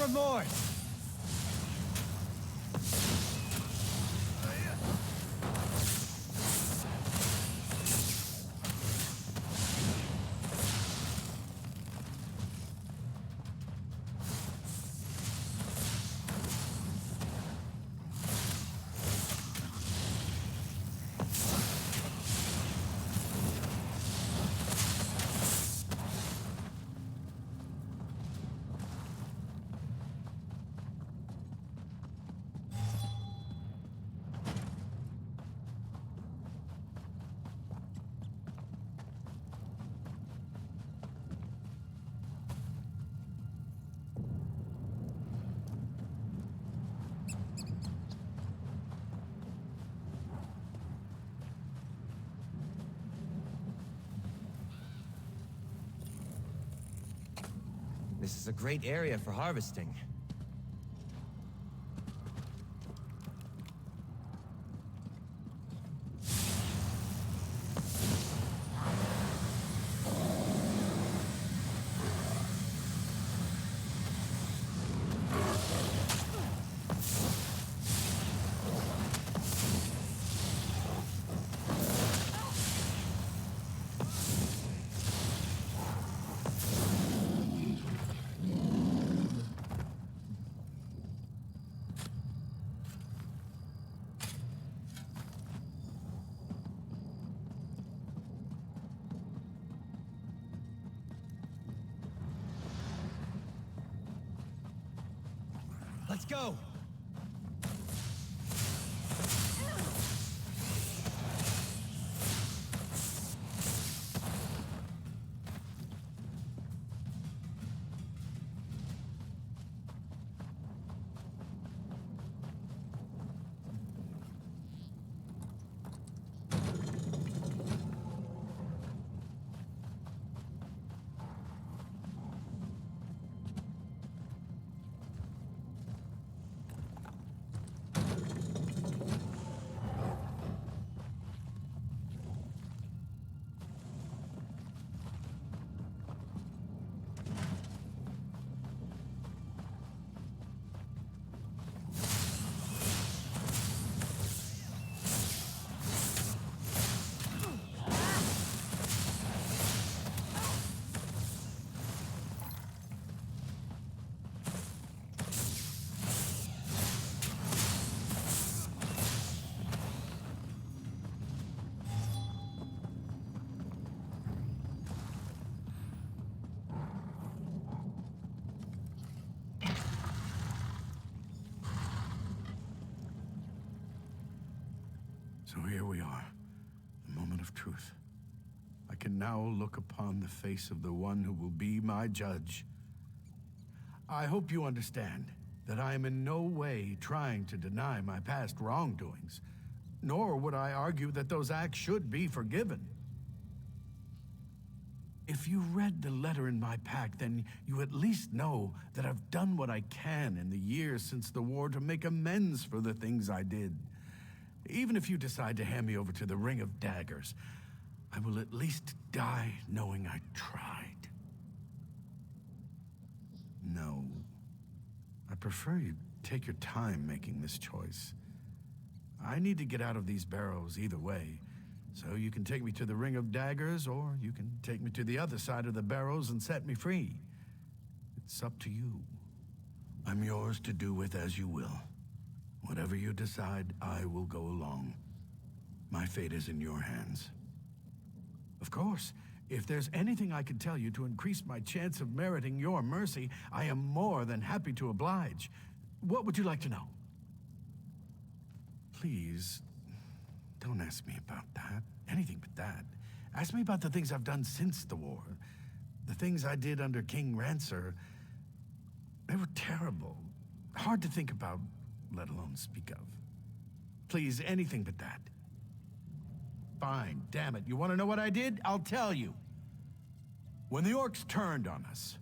remorse! This is a great area for harvesting. Let's go! So here we are, the moment of truth. I can now look upon the face of the one who will be my judge. I hope you understand that I am in no way trying to deny my past wrongdoings, nor would I argue that those acts should be forgiven. If you read the letter in my pack, then you at least know that I've done what I can in the years since the war to make amends for the things I did. Even if you decide to hand me over to the Ring of Daggers, I will at least die knowing I tried. No. I prefer you take your time making this choice. I need to get out of these barrows either way, so you can take me to the Ring of Daggers, or you can take me to the other side of the barrows and set me free. It's up to you. I'm yours to do with as you will. Whatever you decide, I will go along. My fate is in your hands. Of course, if there's anything I can tell you to increase my chance of meriting your mercy, I am more than happy to oblige. What would you like to know? Please, don't ask me about that. Anything but that. Ask me about the things I've done since the war. The things I did under King Rancer. They were terrible. Hard to think about, let alone speak of. Please, anything but that. Fine, damn it. You want to know what I did? I'll tell you. When the orcs turned on us,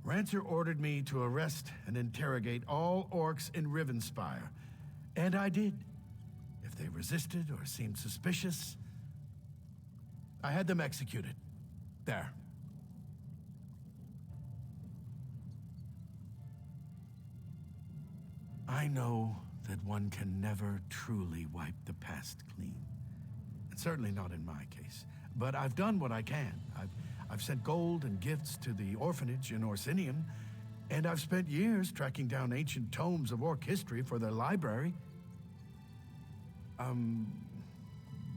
Rancer ordered me to arrest and interrogate all orcs in Rivenspire. And I did. If they resisted or seemed suspicious, I had them executed. There. I know that one can never truly wipe the past clean. And certainly not in my case. But I've done what I can. I've sent gold and gifts to the orphanage in Orsinium, and I've spent years tracking down ancient tomes of orc history for their library.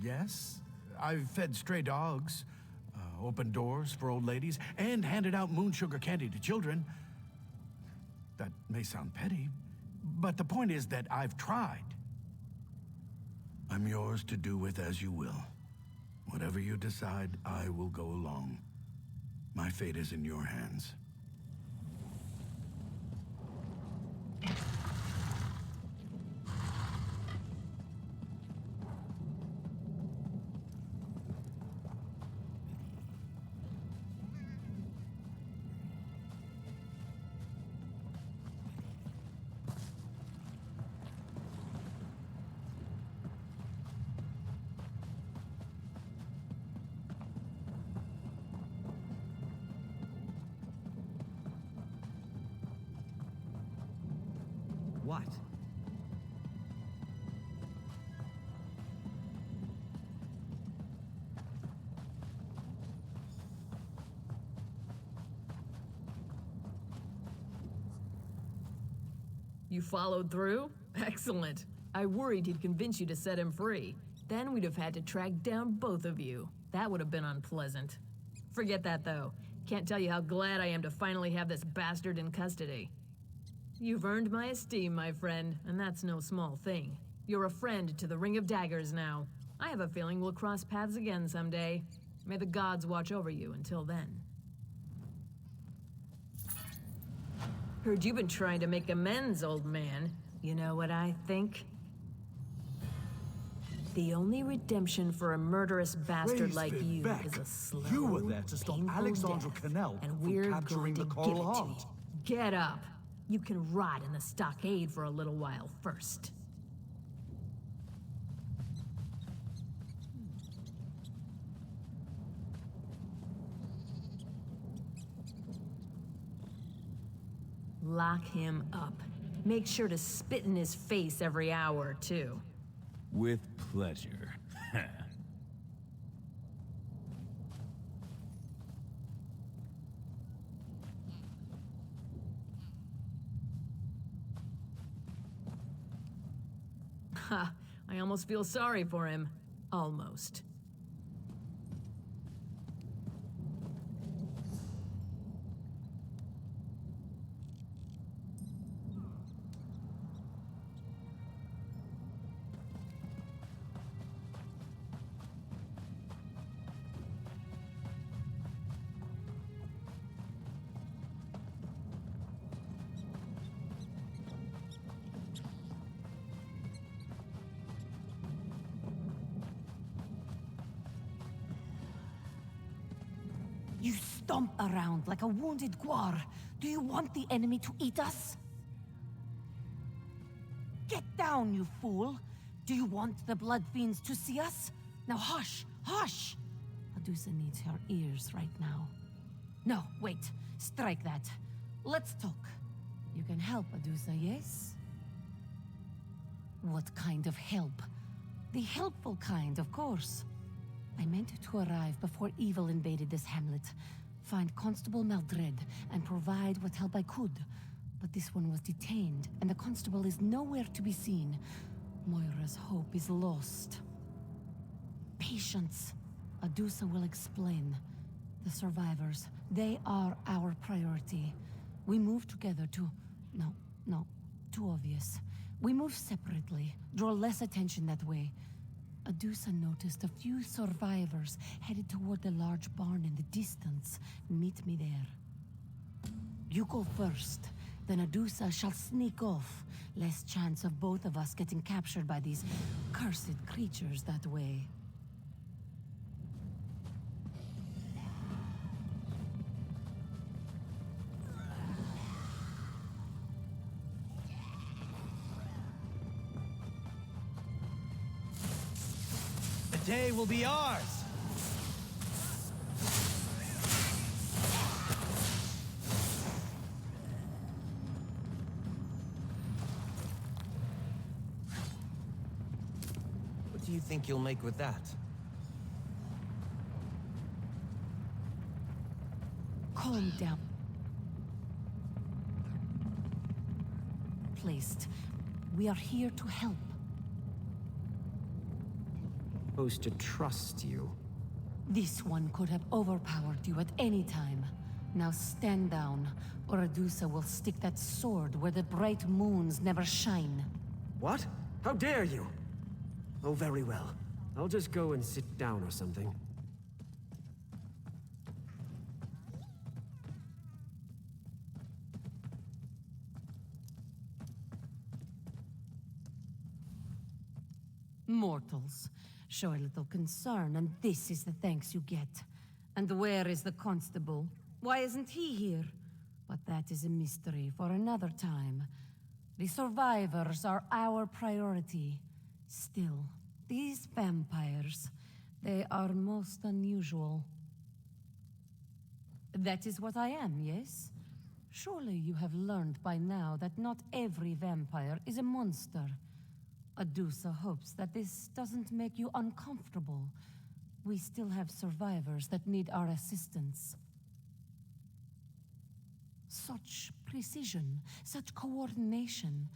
Yes? I've fed stray dogs, opened doors for old ladies, and handed out moon sugar candy to children. That may sound petty, but the point is that I've tried. I'm yours to do with as you will. Whatever you decide, I will go along. My fate is in your hands. What? You followed through? Excellent. I worried he'd convince you to set him free. Then we'd have had to track down both of you. That would have been unpleasant. Forget that, though. Can't tell you how glad I am to finally have this bastard in custody. You've earned my esteem, my friend, and that's no small thing. You're a friend to the Ring of Daggers now. I have a feeling we'll cross paths again someday. May the gods watch over you until then. Heard you've been trying to make amends, old man. You know what I think? The only redemption for a murderous bastard like you is a slow, You were there to stop painful Alexandra death, Cannell and from we're capturing going the to give Coral it to Heart. you. Get up. You can rot in the stockade for a little while first. Lock him up. Make sure to spit in his face every hour, too. With pleasure. Ha! I almost feel sorry for him. Almost. You stomp around like a wounded guar. Do you want the enemy to eat us? Get down, you fool! Do you want the blood fiends to see us? Now hush, hush! Adusa needs her ears right now. No, wait. Strike that. Let's talk. You can help, Adusa, yes? What kind of help? The helpful kind, of course. I meant to arrive before evil invaded this hamlet, find Constable Maldred, and provide what help I could. But this one was detained, and the constable is nowhere to be seen. Moira's hope is lost. Patience. Adusa will explain. The survivors, they are our priority. We move together to... No, too obvious. We move separately, draw less attention that way. Adusa noticed a few survivors headed toward the large barn in the distance. Meet me there. You go first, then Adusa shall sneak off. Less chance of both of us getting captured by these cursed creatures that way. The day will be ours! do you think you'll make with that? Calm down. Placed. We are here to help. Supposed to trust you. This one could have overpowered you at any time. Now stand down, or Adusa will stick that sword where the bright moons never shine. What? How dare you? Oh, very well. I'll just go and sit down or something. Mortals. Show a little concern, and this is the thanks you get. And where is the constable? Why isn't he here? But that is a mystery for another time. The survivors are our priority. Still, these vampires, they are most unusual. That is what I am, yes? Surely you have learned by now that not every vampire is a monster. Adusa hopes that this doesn't make you uncomfortable. We still have survivors that need our assistance. Such precision, such coordination.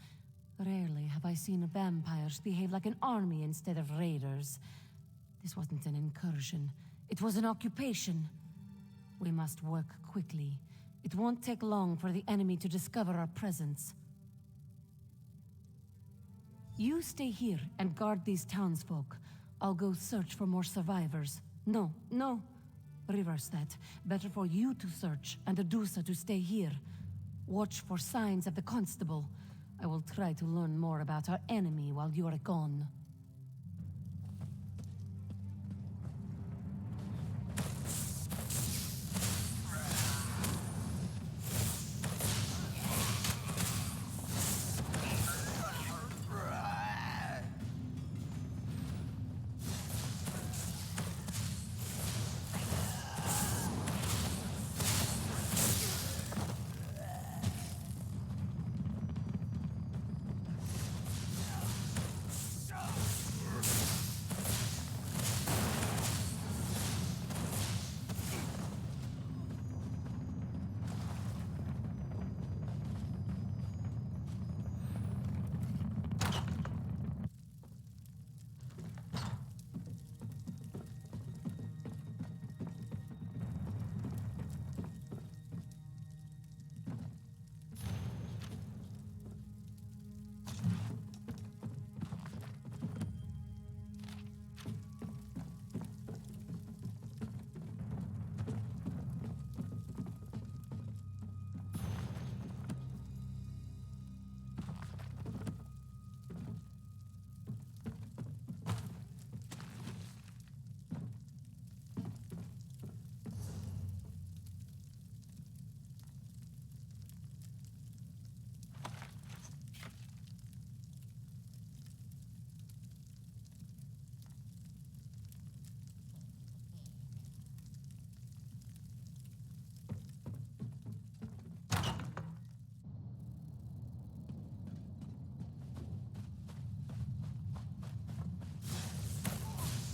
Rarely have I seen vampires behave like an army instead of raiders. This wasn't an incursion. It was an occupation. We must work quickly. It won't take long for the enemy to discover our presence. You stay here and guard these townsfolk. I'll go search for more survivors. No. Reverse that. Better for you to search and Adusa to stay here. Watch for signs of the constable. I will try to learn more about our enemy while you are gone.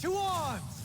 To arms!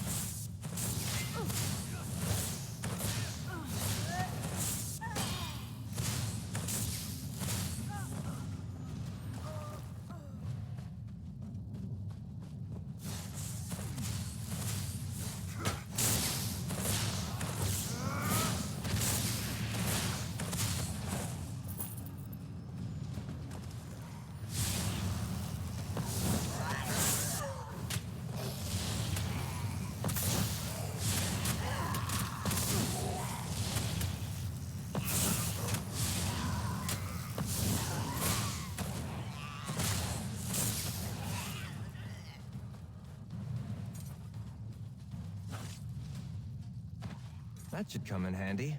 That should come in handy.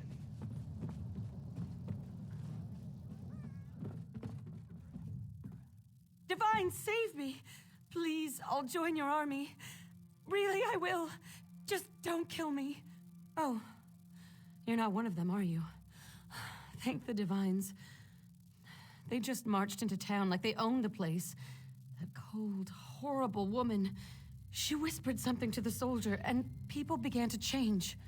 Divine, save me! Please, I'll join your army. Really, I will. Just don't kill me. Oh, you're not one of them, are you? Thank the Divines. They just marched into town like they owned the place. That cold, horrible woman. She whispered something to the soldier, and people began to change.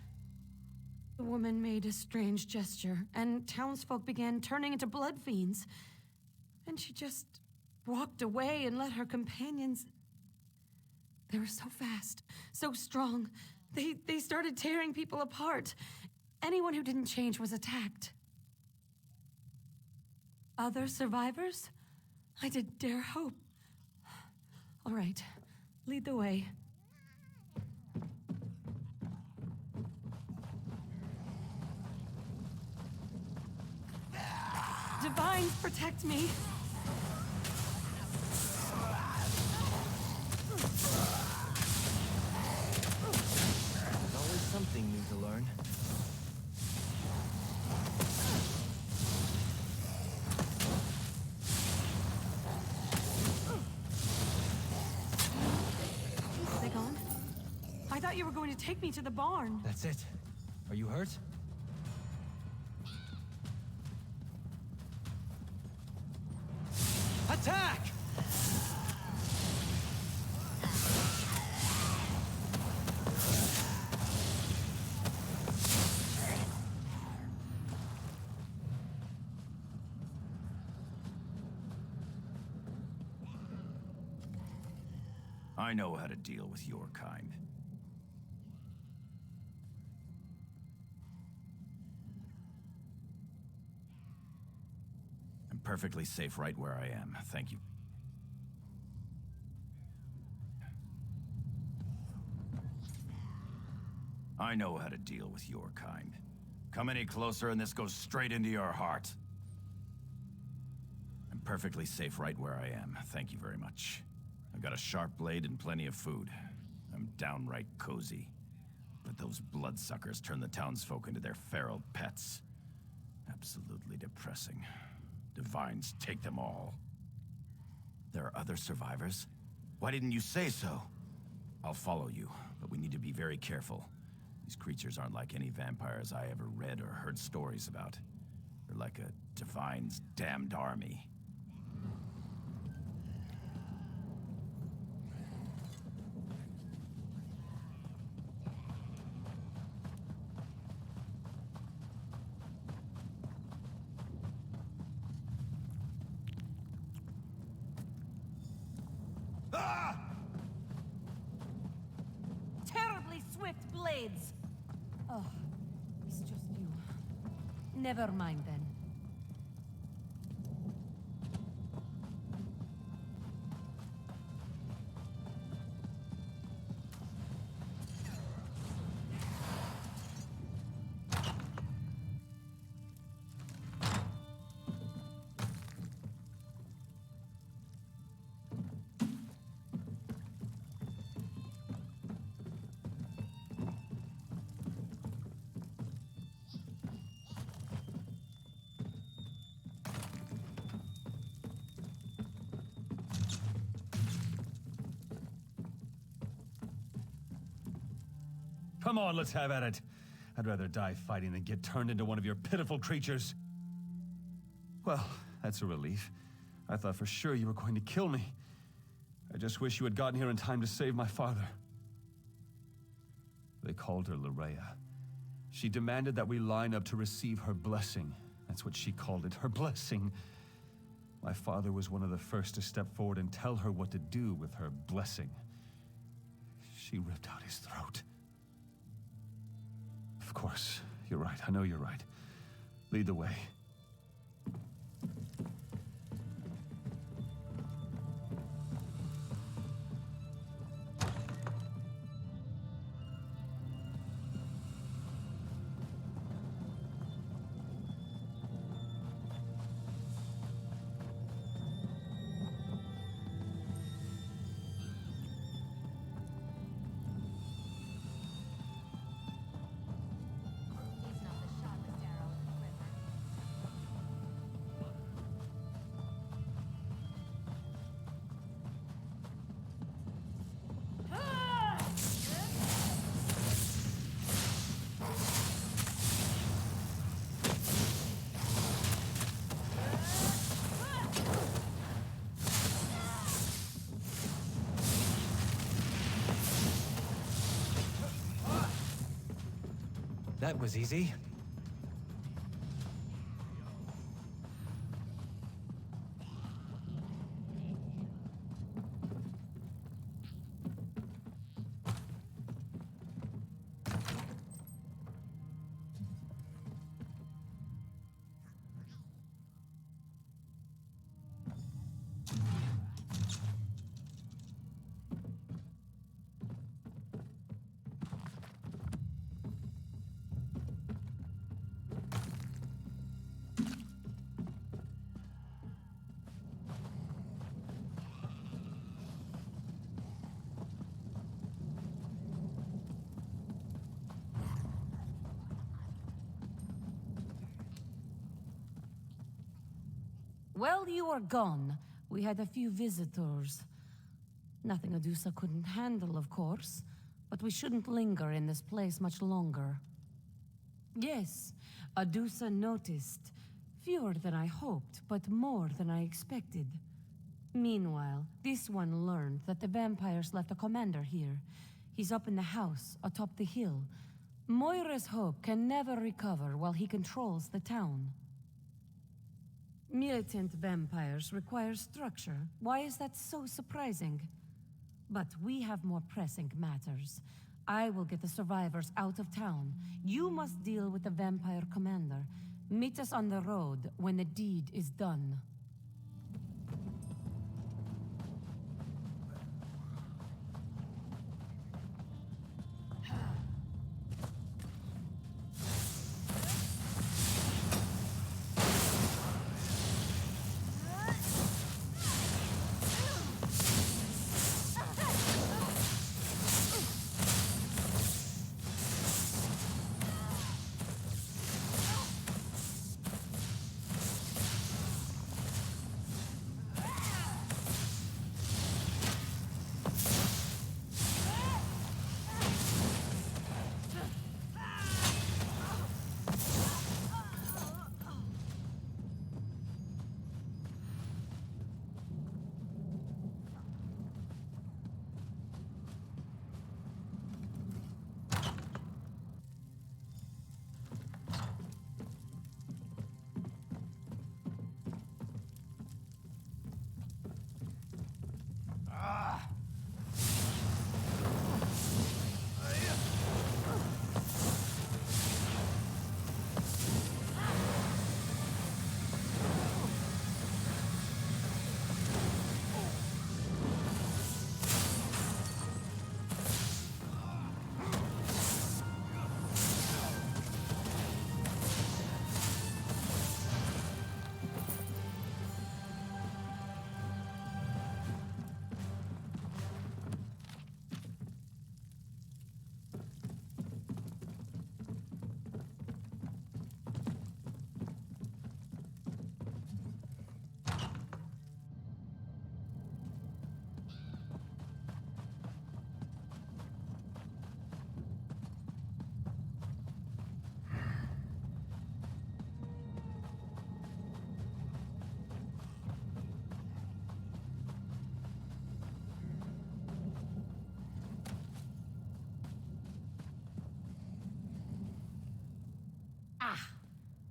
The woman made a strange gesture, and townsfolk began turning into blood fiends. And she just walked away and let her companions... They were so fast, so strong. They started tearing people apart. Anyone who didn't change was attacked. Other survivors? I didn't dare hope. All right, lead the way. Divines, protect me! There's always something new to learn. Are they gone? I thought you were going to take me to the barn. That's it. Are you hurt? Attack! I know how to deal with your kind. I'm perfectly safe right where I am. Thank you. I know how to deal with your kind. Come any closer and this goes straight into your heart. I'm perfectly safe right where I am. Thank you very much. I've got a sharp blade and plenty of food. I'm downright cozy. But those bloodsuckers turn the townsfolk into their feral pets. Absolutely depressing. Divines take them all. There are other survivors? Why didn't you say so? I'll follow you, but we need to be very careful. These creatures aren't like any vampires I ever read or heard stories about. They're like a Divine's damned army. Terribly swift blades! Oh, it's just you. Never mind then. Come on, let's have at it. I'd rather die fighting than get turned into one of your pitiful creatures. Well, that's a relief. I thought for sure you were going to kill me. I just wish you had gotten here in time to save my father. They called her Larea. She demanded that we line up to receive her blessing. That's what she called it, her blessing. My father was one of the first to step forward and tell her what to do with her blessing. She ripped out his throat. Of course, you're right. I know you're right. Lead the way. That was easy. While you were gone, we had a few visitors. Nothing Adusa couldn't handle, of course, but we shouldn't linger in this place much longer. Yes, Adusa noticed. Fewer than I hoped, but more than I expected. Meanwhile, this one learned that the vampires left a commander here. He's up in the house, atop the hill. Moira's hope can never recover while he controls the town. Militant vampires require structure. Why is that so surprising? But we have more pressing matters. I will get the survivors out of town. You must deal with the vampire commander. Meet us on the road when the deed is done.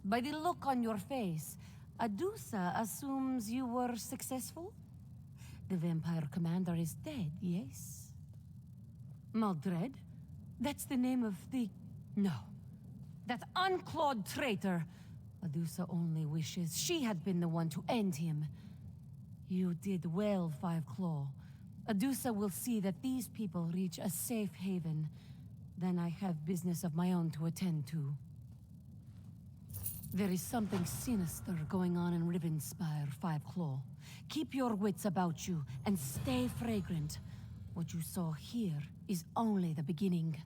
By the look on your face, Adusa assumes you were successful? The vampire commander is dead, yes? Maldred? That's the name of the... No. That unclawed traitor! Adusa only wishes she had been the one to end him. You did well, Five Claw. Adusa will see that these people reach a safe haven. Then I have business of my own to attend to. There is something sinister going on in Rivenspire, Five Claw. Keep your wits about you and stay fragrant. What you saw here is only the beginning.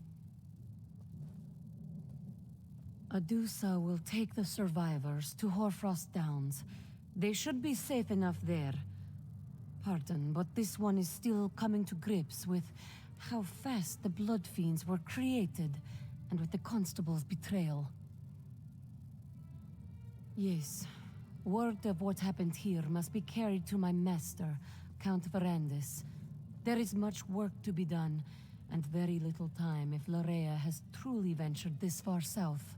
Adusa will take the survivors to Hoarfrost Downs. They should be safe enough there. Pardon, but this one is still coming to grips with how fast the Blood Fiends were created, and with the Constable's betrayal. Yes, word of what happened here must be carried to my master, Count Verandis. There is much work to be done, and very little time if Larea has truly ventured this far south.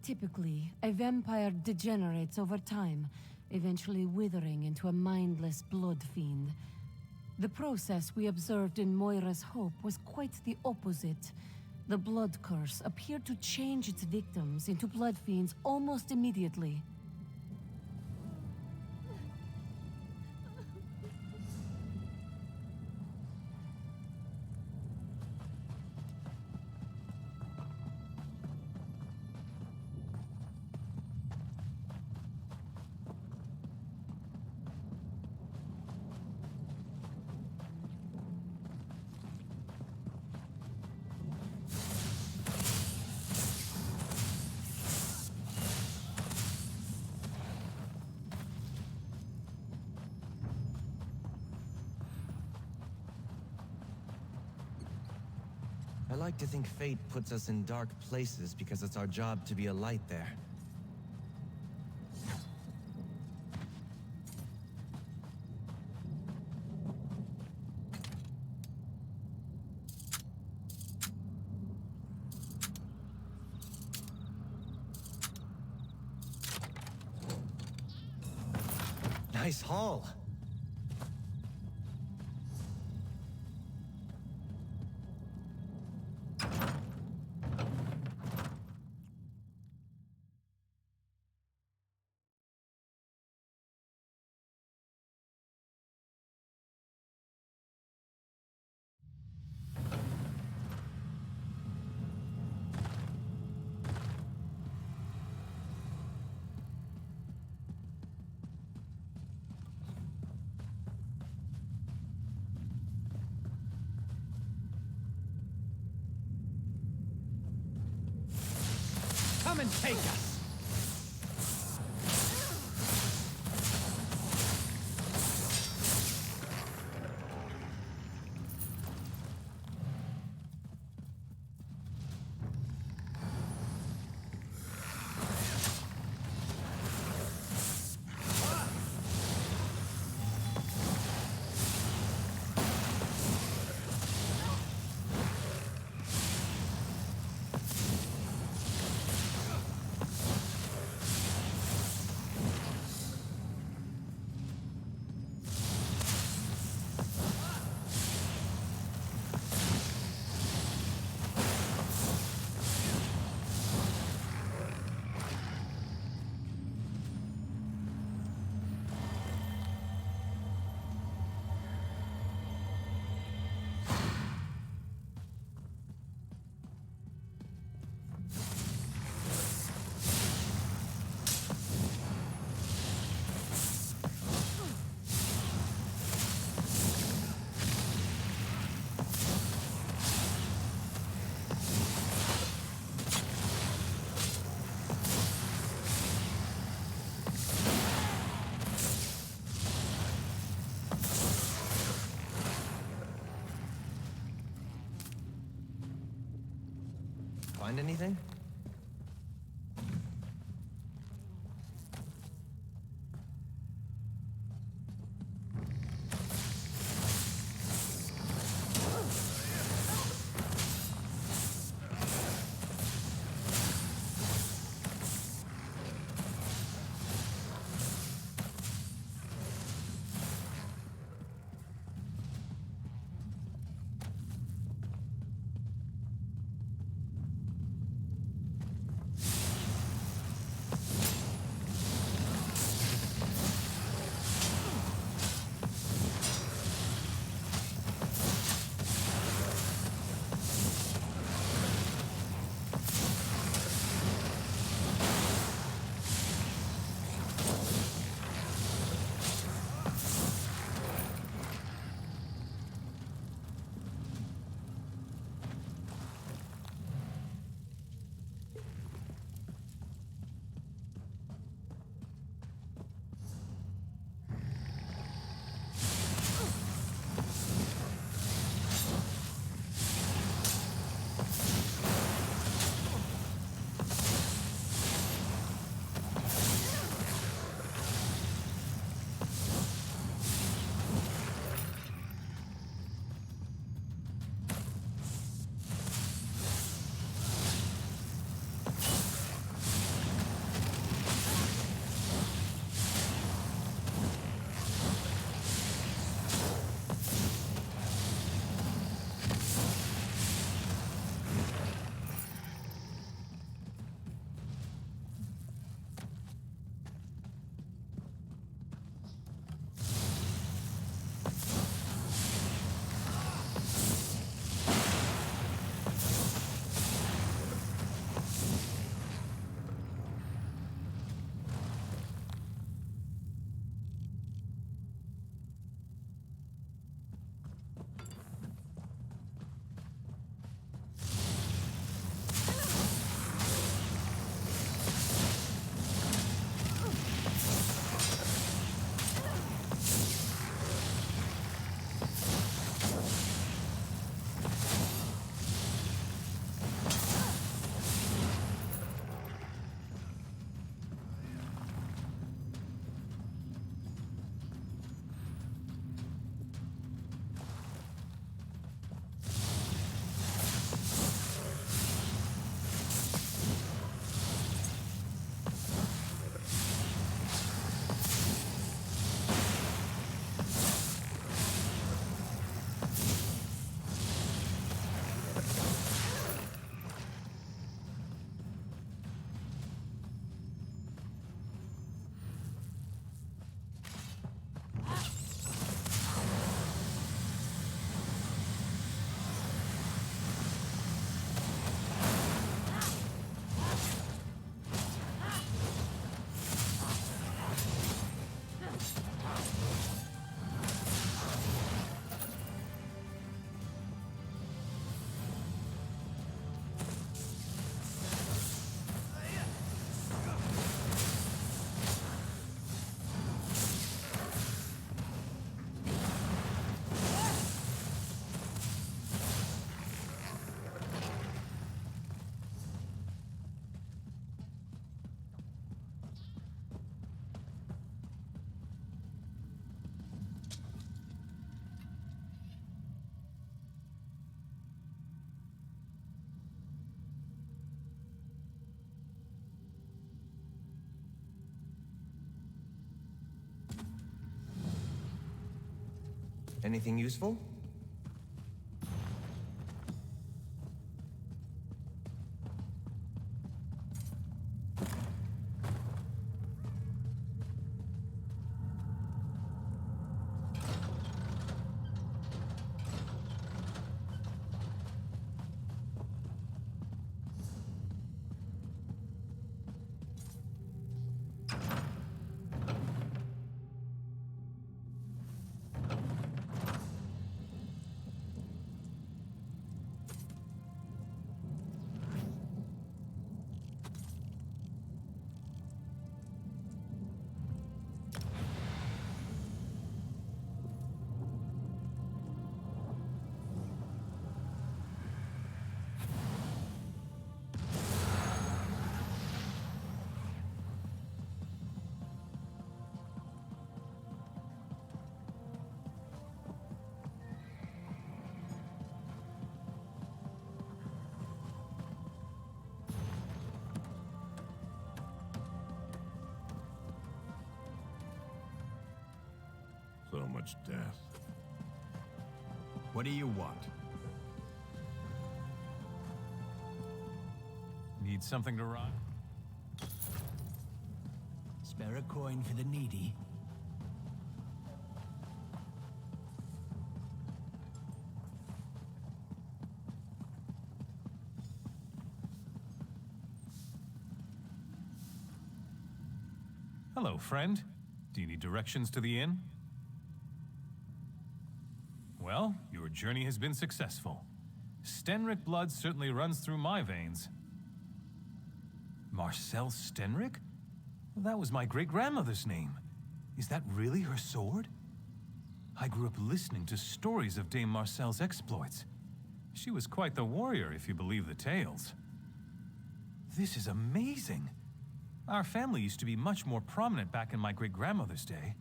Typically, a vampire degenerates over time, eventually withering into a mindless blood fiend. The process we observed in Moira's Hope was quite the opposite. The blood curse appeared to change its victims into blood fiends almost immediately. I like to think fate puts us in dark places because it's our job to be a light there. Nice haul. Come and take us! Find anything? Anything useful? So much death. What do you want? Need something to run? Spare a coin for the needy. Hello, friend. Do you need directions to the inn? Well, your journey has been successful. Stenrick blood certainly runs through my veins. Marcel Stenrick? That was my great-grandmother's name. Is that really her sword? I grew up listening to stories of Dame Marcel's exploits. She was quite the warrior, if you believe the tales. This is amazing. Our family used to be much more prominent back in my great-grandmother's day.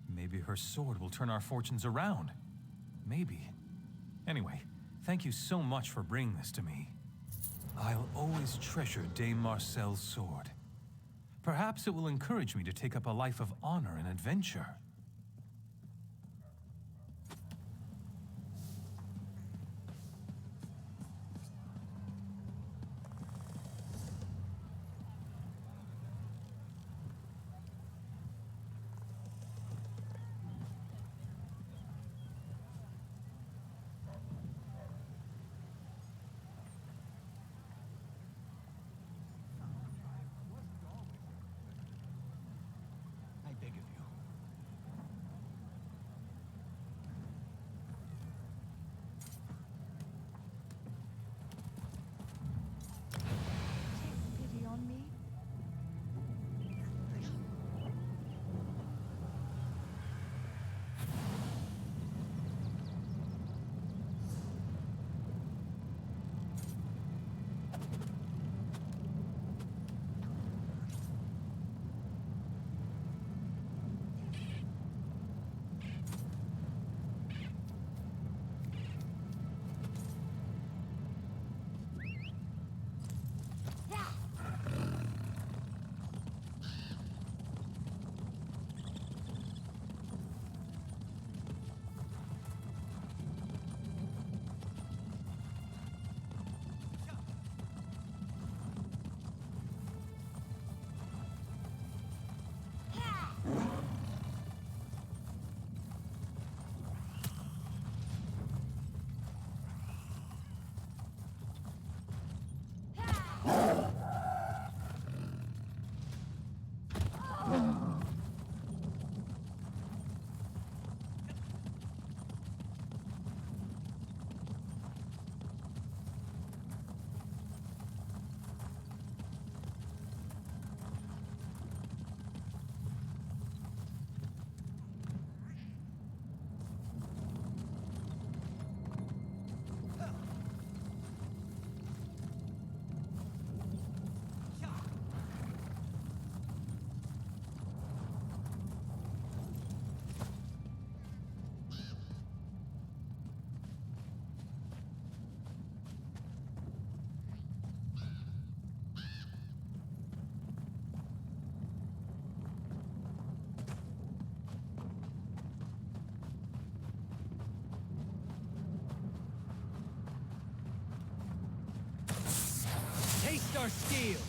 Maybe her sword will turn our fortunes around. Maybe. Anyway, thank you so much for bringing this to me. I'll always treasure Dame Marcel's sword. Perhaps it will encourage me to take up a life of honor and adventure. our steel!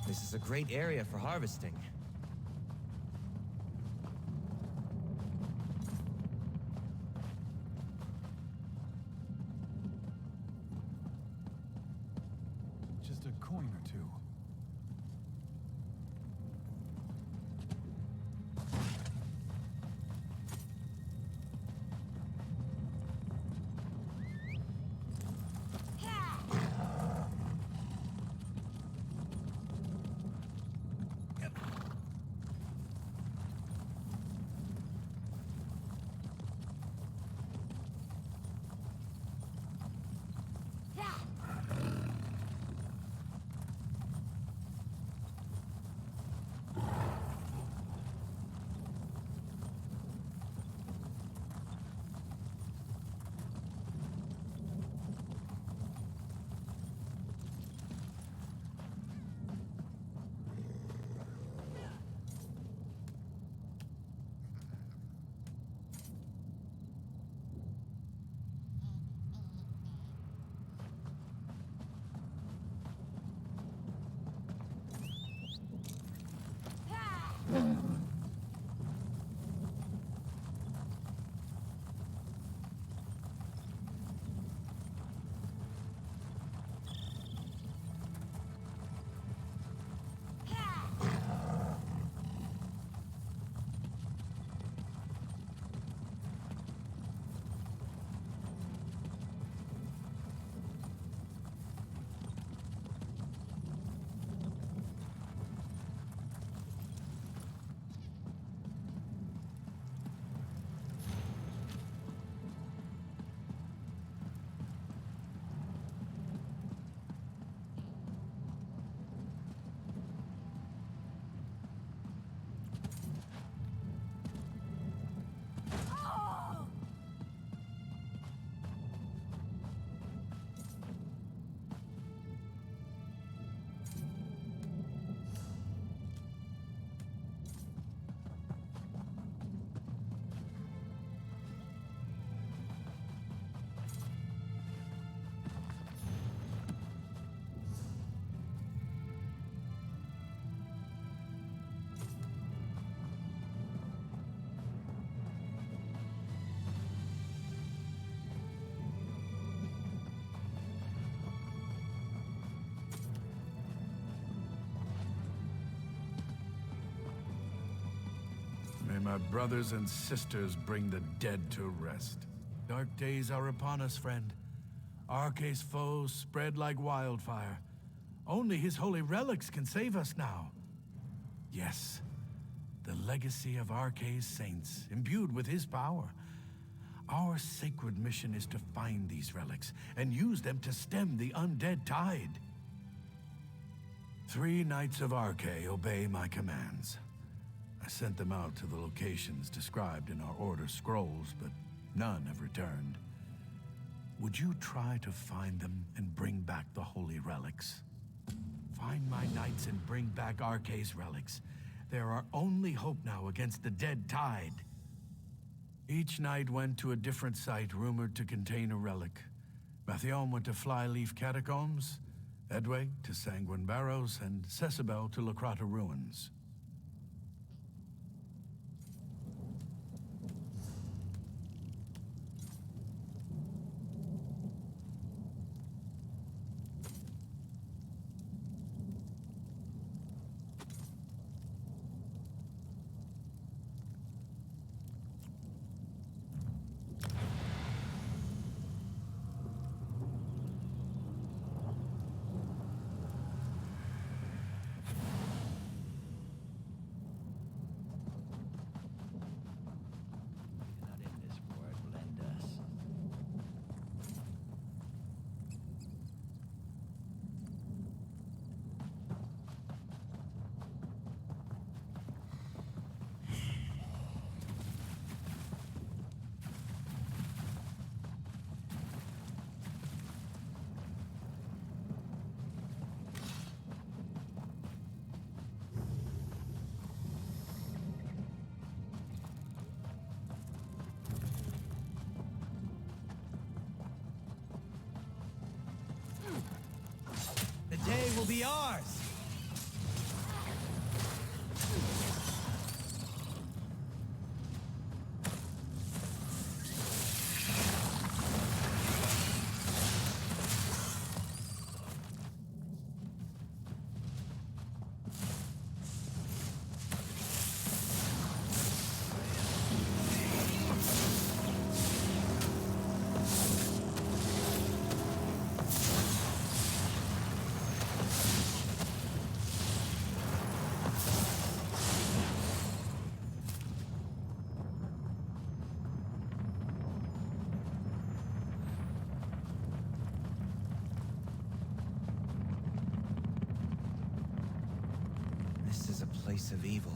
This is a great area for harvesting. Just a coin or two. May my brothers and sisters bring the dead to rest. Dark days are upon us, friend. Arce's foes spread like wildfire. Only his holy relics can save us now. Yes, the legacy of Arce's saints, imbued with his power. Our sacred mission is to find these relics and use them to stem the undead tide. 3 Knights of Arce obey my commands. I sent them out to the locations described in our order scrolls, but none have returned. Would you try to find them and bring back the holy relics? Find my knights and bring back Arce's relics. They're our only hope now against the dead tide. Each knight went to a different site rumored to contain a relic. Mathion went to Flyleaf Catacombs, Edweg to Sanguine Barrows, and Cecibel to Lacrata Ruins. be ours! This is a place of evil.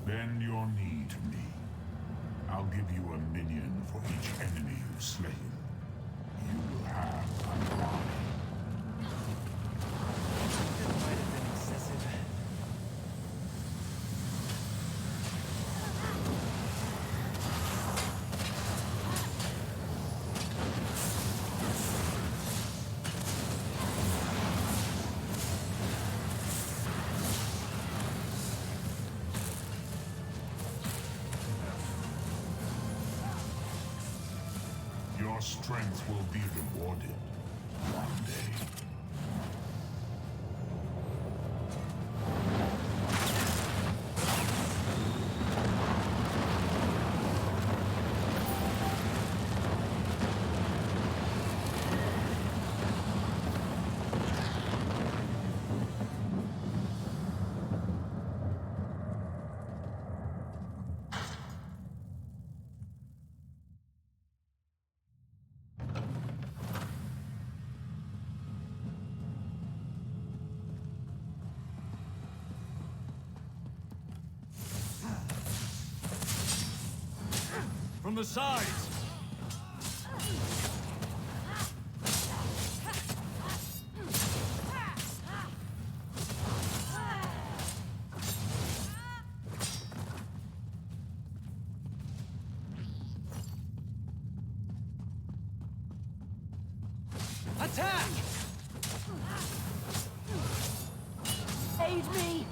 Bend your knee to me. I'll give you a minion for each enemy you've slain. You will have an army. That might have been excessive. Your strength will be rewarded one day. From the sides! Attack! Aid me!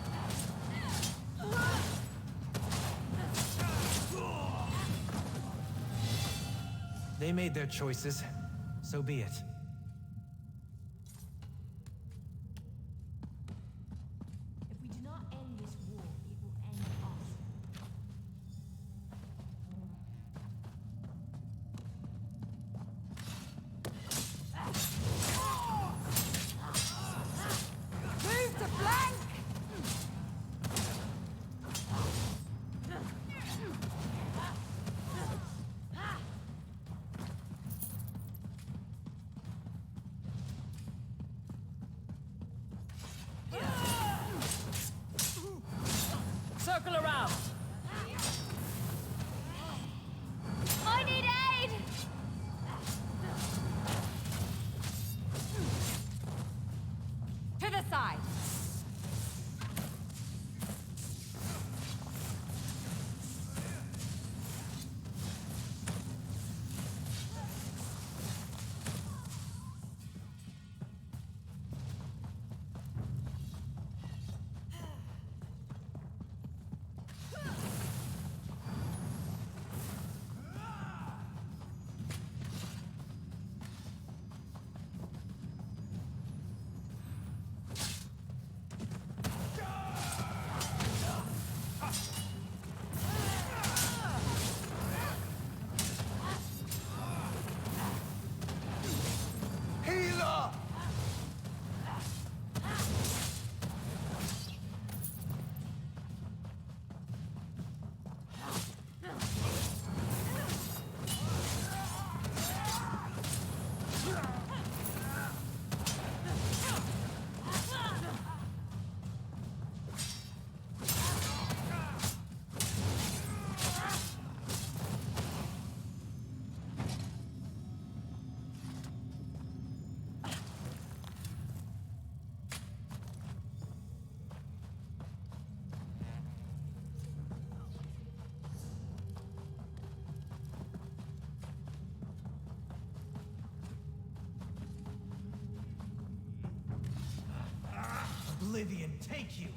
They made their choices. So be it. If we do not end this war, it will end us. Move to flank! Oblivion take you!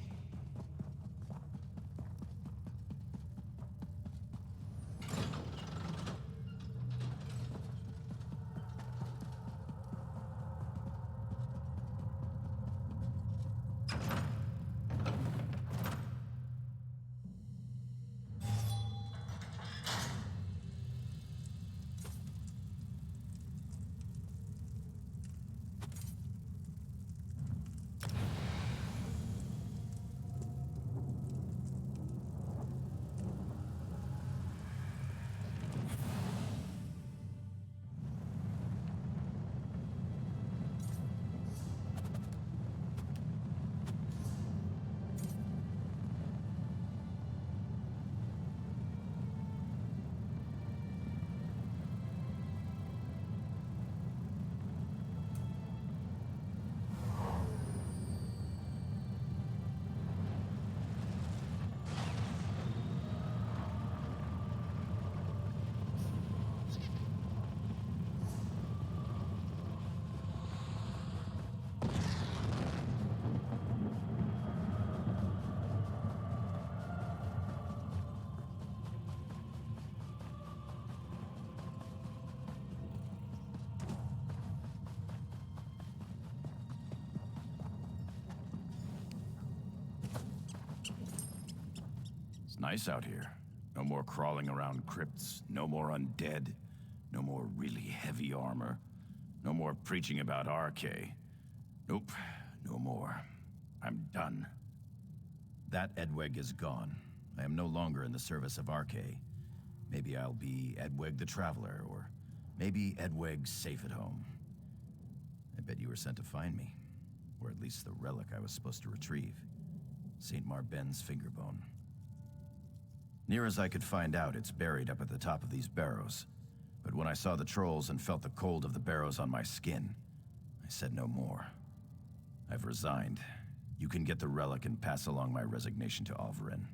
It's nice out here. No more crawling around crypts, no more undead, no more really heavy armor, no more preaching about RK. Nope, no more. I'm done. That Edweg is gone. I am no longer in the service of RK. Maybe I'll be Edweg the Traveler, or maybe Edweg safe at home. I bet you were sent to find me, or at least the relic I was supposed to retrieve. St. Marben's fingerbone. Near as I could find out, it's buried up at the top of these barrows. But when I saw the trolls and felt the cold of the barrows on my skin, I said no more. I've resigned. You can get the relic and pass along my resignation to Alvarin.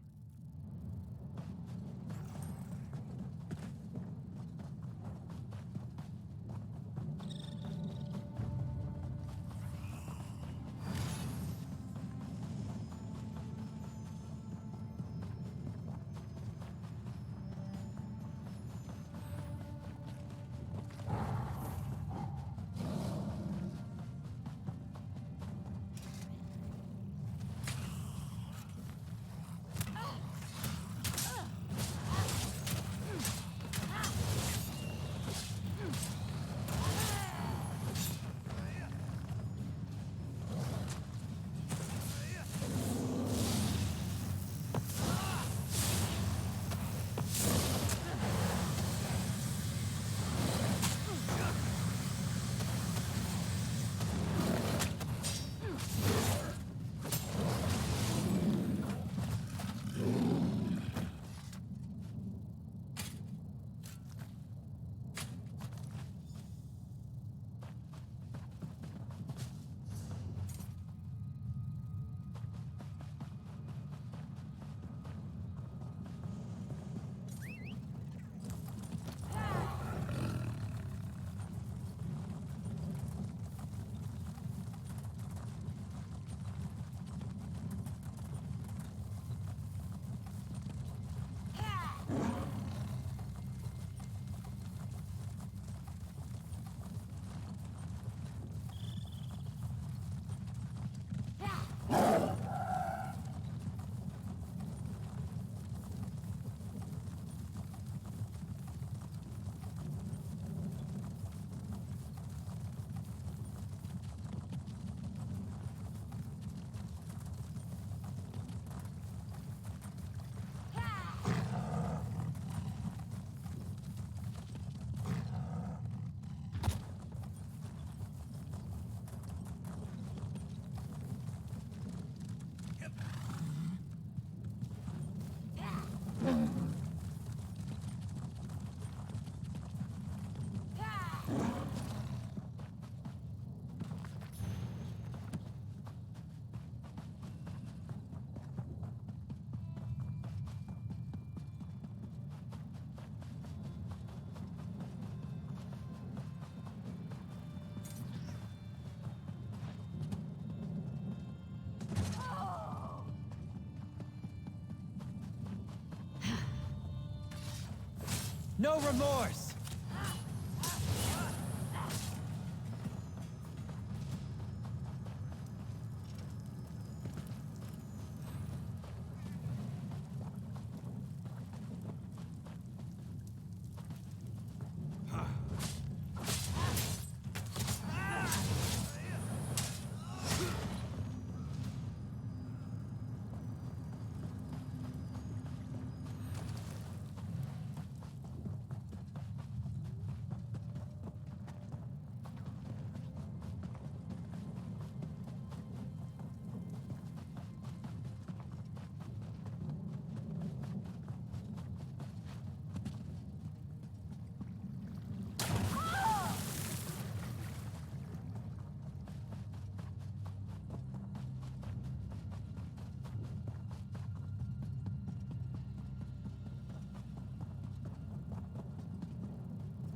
No remorse!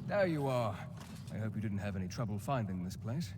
There you are. I hope you didn't have any trouble finding this place.